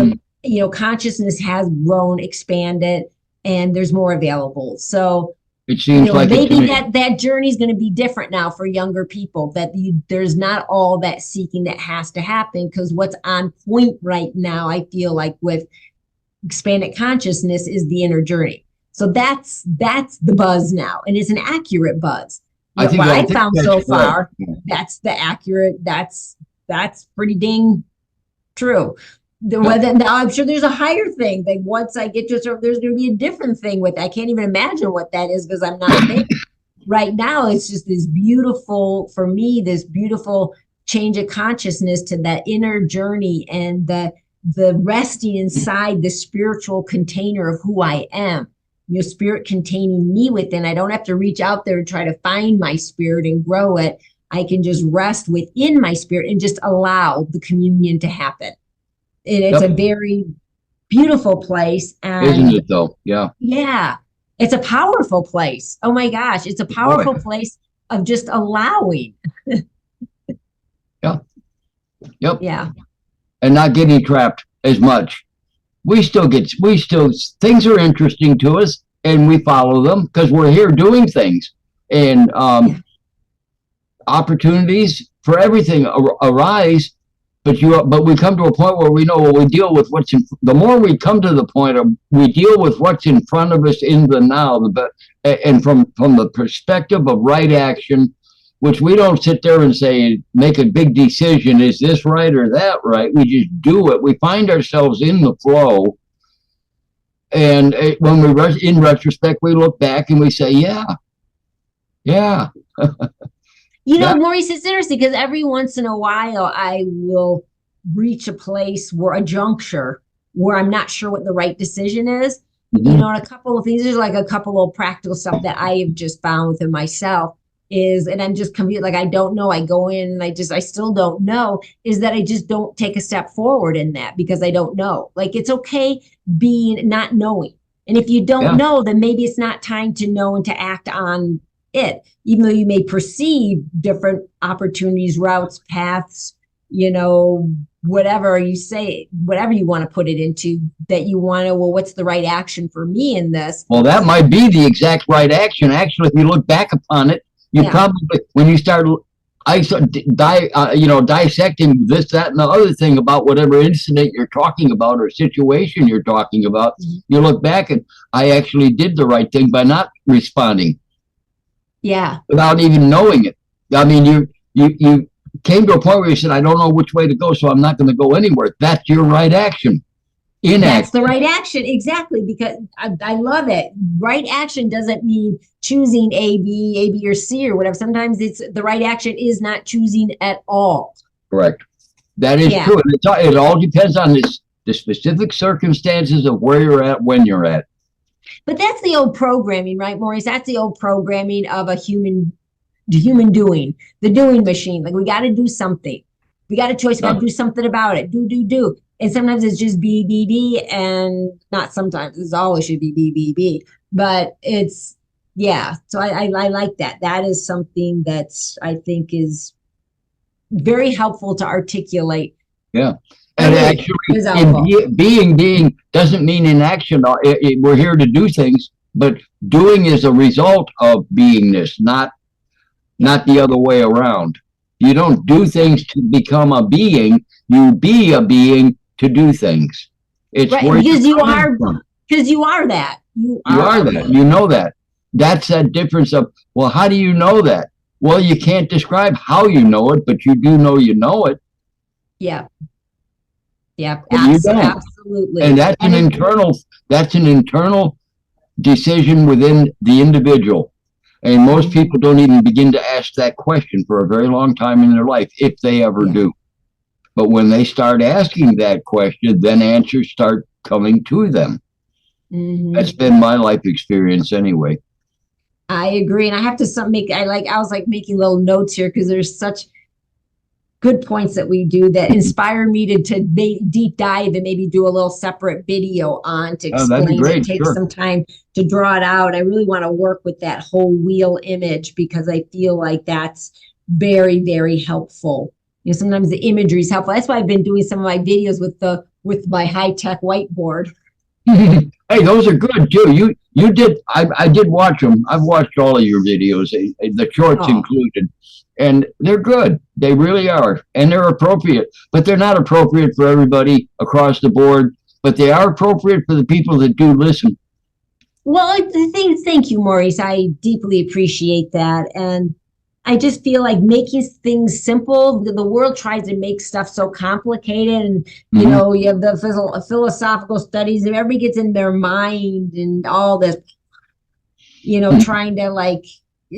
consciousness has grown, expanded, and there's more available. So it seems like maybe that journey is going to be different now for younger people, that there's not all that seeking that has to happen, because what's on point right now, I feel like, with expanded consciousness is the inner journey. So that's the buzz now, and it's an accurate buzz. What I found so far, that's the accurate. That's pretty dang true. Now I'm sure there's a higher thing. Like once I get to there's going to be a different thing with. I can't even imagine what that is, because I'm not there. Right now, it's just this beautiful, for me, this beautiful change of consciousness to that inner journey, and the resting inside the spiritual container of who I am. Spirit containing me within. I don't have to reach out there and try to find my spirit and grow it. I can just rest within my spirit and just allow the communion to happen. And it's a very beautiful place. And isn't it though? Yeah. Yeah. It's a powerful place. Oh my gosh. It's a powerful place of just allowing. Yep. Yeah. And not getting trapped as much. Things are interesting to us, and we follow them because we're here doing things, and opportunities for everything arise. But we come to a point where we know, we deal with the more we come to the point of we deal with what's in front of us in the now, and from the perspective of right action, which we don't sit there and say, make a big decision, is this right or that right? We just do it. We find ourselves in the flow. And when in retrospect, we look back and we say, yeah. Maurice, it's interesting because every once in a while I will reach a place a juncture where I'm not sure what the right decision is. And a couple of things, there's like a couple of practical stuff that I have just found within myself and I'm just confused, like I don't know. I go in and I still don't know, is that I just don't take a step forward in that because I don't know. Like it's okay being not knowing. And if you don't know, then maybe it's not time to know and to act on it, even though you may perceive different opportunities, routes, paths, whatever you say, whatever you want to put it into, that you want to, what's the right action for me in this? Well, that might be the exact right action. Actually, if you look back upon it, you probably, when you start dissecting this, that, and the other thing about whatever incident you're talking about or situation you're talking about, you look back and I actually did the right thing by not responding. Yeah. Without even knowing it. I mean, you came to a point where you said, I don't know which way to go, so I'm not going to go anywhere. That's your right action. That's the right action. Exactly. Because I love it. Right action doesn't mean choosing A, B, or C or whatever. Sometimes the right action is not choosing at all. Correct. That is true. And it all depends on the specific circumstances of where you're at, when you're at. But that's the old programming, right, Maurice? That's the old programming of the human doing, the doing machine. Like we got to do something. We got a choice. We got to do something about it. Do. And sometimes it's just B, and not sometimes. It's always should be B. But it's, So I like that. That is something that's, I think, is very helpful to articulate. Yeah. And actually, being doesn't mean inaction. We're here to do things, but doing is a result of beingness, not the other way around. You don't do things to become a being. You be a being to do things. It's right, where because you are that. You are that. You know that. That's that difference of, well, how do you know that? Well, you can't describe how you know it, but you do know you know it. Yeah. Yeah, absolutely. And that's an internal decision within the individual. And most people don't even begin to ask that question for a very long time in their life, if they ever do. But when they start asking that question, then answers start coming to them. That's been my life experience anyway. I agree. And I have to I was like making little notes here because there's such good points that we do that inspire me to deep dive and maybe do a little separate video on to explain it, take some time to draw it out. I really want to work with that whole wheel image because I feel like that's very, very helpful. You know, sometimes the imagery is helpful. That's why I've been doing some of my videos with my high-tech whiteboard. Hey, those are good too. You did. I did watch them. I've watched all of your videos, the shorts included, and they're good. They really are, and they're appropriate. But they're not appropriate for everybody across the board. But they are appropriate for the people that do listen. Well, thank you, Maurice. I deeply appreciate that, and I just feel like making things simple. The world tries to make stuff so complicated, and you know, you have the philosophical studies, and everybody gets in their mind and all this, you know, trying to like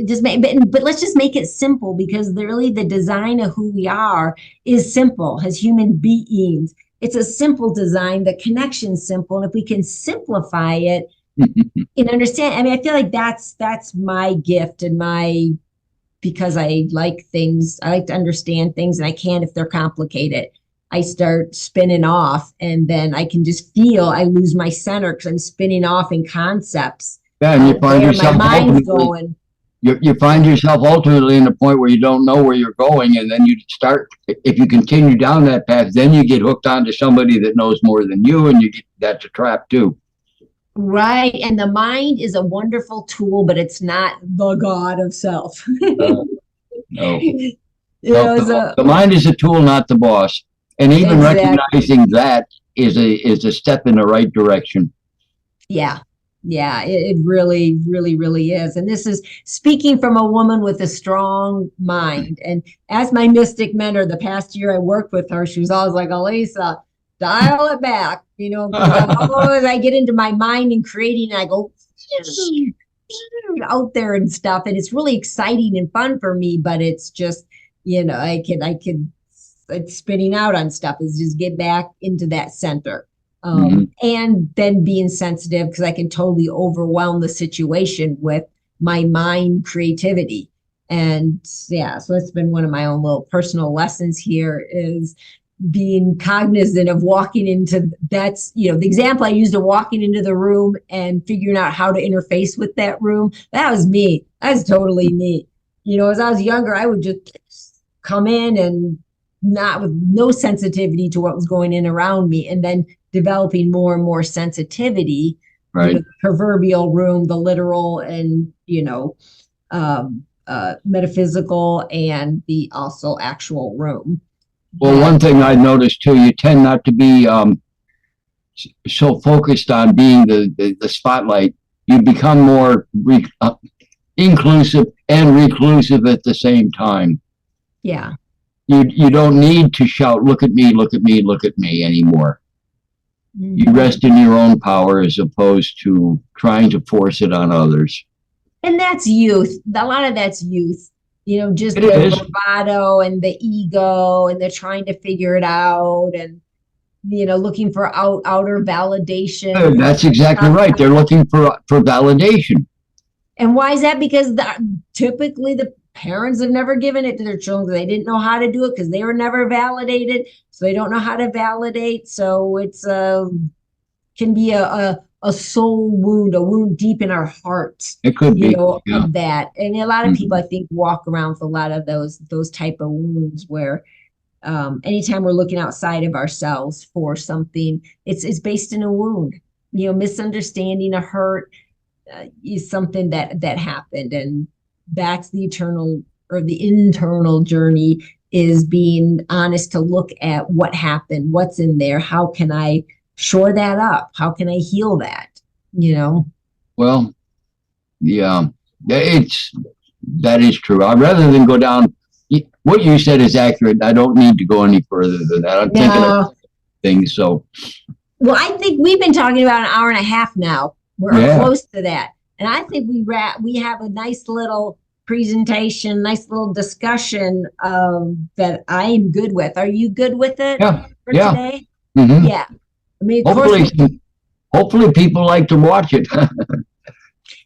just make. But let's just make it simple because really the design of who we are is simple as human beings. It's a simple design. The connection's simple, and if we can simplify it and understand, I mean, I feel like that's my gift and my. Because I like things, I like to understand things, and I can't if they're complicated. I start spinning off, and then I can just feel I lose my center because I'm spinning off in concepts. Yeah, and you find yourself my mind's going. You find yourself ultimately in a point where you don't know where you're going, and then you start. If you continue down that path, then you get hooked onto somebody that knows more than you, and that's a trap too. Right. And the mind is a wonderful tool, but it's not the God of self. No. The mind is a tool, not the boss. And even recognizing that is a step in the right direction. Yeah. Yeah, it really, really, really is. And this is speaking from a woman with a strong mind. And as my mystic mentor, the past year I worked with her, she was always like, Elisa, dial it back, you know, as I get into my mind and creating, I go out there and stuff. And it's really exciting and fun for me, but it's just, you know, it's spinning out on stuff is just get back into that center. And then being sensitive because I can totally overwhelm the situation with my mind creativity. And yeah, so it's been one of my own little personal lessons here is being cognizant of walking into that's, you know, the example I used of walking into the room and figuring out how to interface with that room. That was me. That's totally me. You know, as I was younger, I would just come in and not with no sensitivity to what was going in around me. And then developing more and more sensitivity, right? You know, the proverbial room, the literal and, you know, metaphysical and the also actual room. Well, one thing I noticed too, you tend not to be so focused on being the spotlight. You become more inclusive and reclusive at the same time. Yeah. You don't need to shout, look at me, look at me, look at me anymore. You rest in your own power as opposed to trying to force it on others. And that's youth. A lot of that's youth. You know, just the bravado and the ego, and they're trying to figure it out and, you know, looking for outer validation. That's exactly right. They're looking for validation. And why is that? Because typically the parents have never given it to their children. They didn't know how to do it because they were never validated. So they don't know how to validate. So it's can be a soul wound, a wound deep in our hearts, It could be. Yeah. of that. And a lot of people, I think, walk around with a lot of those type of wounds where anytime we're looking outside of ourselves for something, it's based in a wound. Misunderstanding, a hurt is something that happened, and that's the eternal or the internal journey, is being honest to look at what happened, what's in there, how can I shore that up, how can I heal that. Well, yeah, that is true. Rather than go down, what you said is accurate. I don't need to go any further than that. I'm thinking of things. So, well, I think we've been talking about an hour and a half now. We're close to that, and I think we have a nice little presentation, nice little discussion that I am good with. Are you good with it for today? Mm-hmm. Yeah. I mean, hopefully people like to watch it.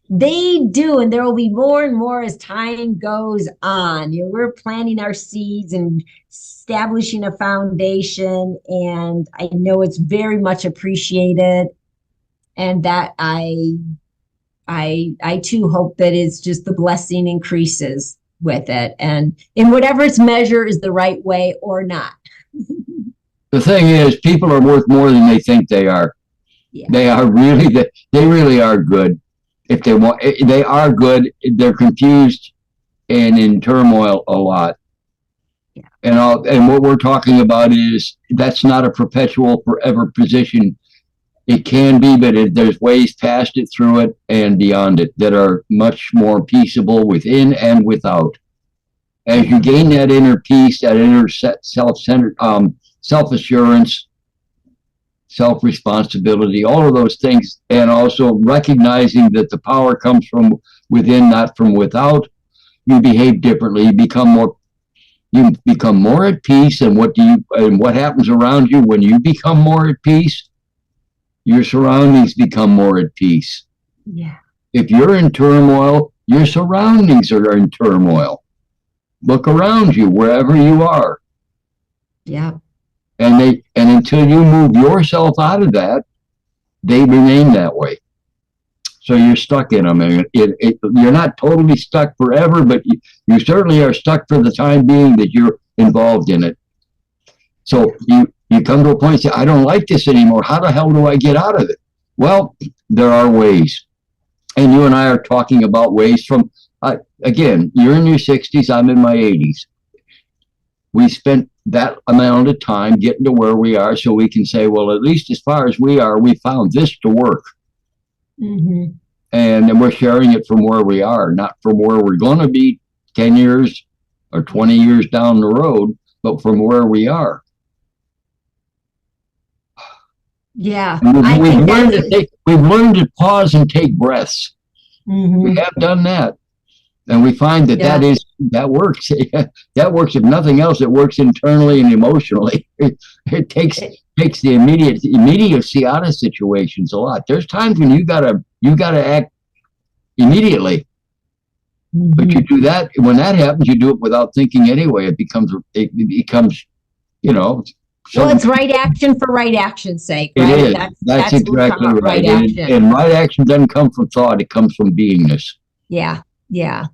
They do, and there will be more and more as time goes on. We're planting our seeds and establishing a foundation, and I know it's very much appreciated, and that I too hope that it's just the blessing increases with it, and in whatever its measure is the right way or not. The thing is, people are worth more than they think they are. Yeah. They really are good. If they want, they are good. They're confused and in turmoil a lot. Yeah. And what we're talking about is that's not a perpetual forever position. It can be, but there's ways past it, through it, and beyond it that are much more peaceable within and without. As you gain that inner peace, that inner self-centered, self-assurance, self-responsibility, all of those things, and also recognizing that the power comes from within, not from without, you behave differently. You become more at peace. And what happens around you when you become more at peace? Your surroundings become more at peace. Yeah. If you're in turmoil, your surroundings are in turmoil. Look around you, wherever you are. Yeah. And until you move yourself out of that, they remain that way. So you're stuck in them. And you're not totally stuck forever, but you certainly are stuck for the time being that you're involved in it. So you come to a point and say, I don't like this anymore. How the hell do I get out of it? Well, there are ways. And you and I are talking about ways from, again, you're in your 60s, I'm in my 80s. We spent that amount of time getting to where we are, so we can say, well, at least as far as we are, we found this to work. Mm-hmm. And then we're sharing it from where we are, not from where we're going to be 10 years or 20 years down the road, but from where we are. Yeah. We've learned to pause and take breaths. Mm-hmm. We have done that. And we find that that works. That works. If nothing else, it works internally and emotionally. It takes the immediacy out of situations a lot. There's times when you gotta act immediately. Mm-hmm. But you do that, when that happens, you do it without thinking anyway. It becomes well, it's right action for right action's sake, right? It is. That's exactly right. And right action doesn't come from thought, it comes from beingness. Yeah. Yeah.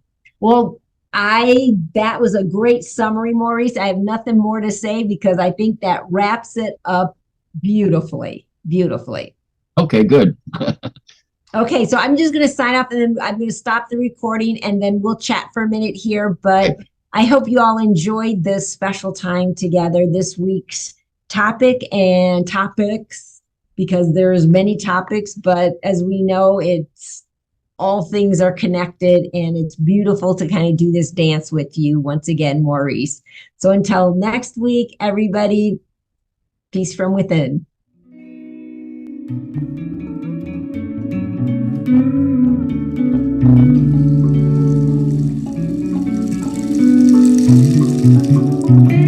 Well, that was a great summary, Maurice. I have nothing more to say because I think that wraps it up beautifully. Okay, good. Okay, so I'm just going to sign off, and then I'm going to stop the recording, and then we'll chat for a minute here. But I hope you all enjoyed this special time together, this week's topic and topics, because there's many topics, but as we know, all things are connected, and it's beautiful to kind of do this dance with you once again, Maurice. So until next week, everybody, peace from within. Thank you.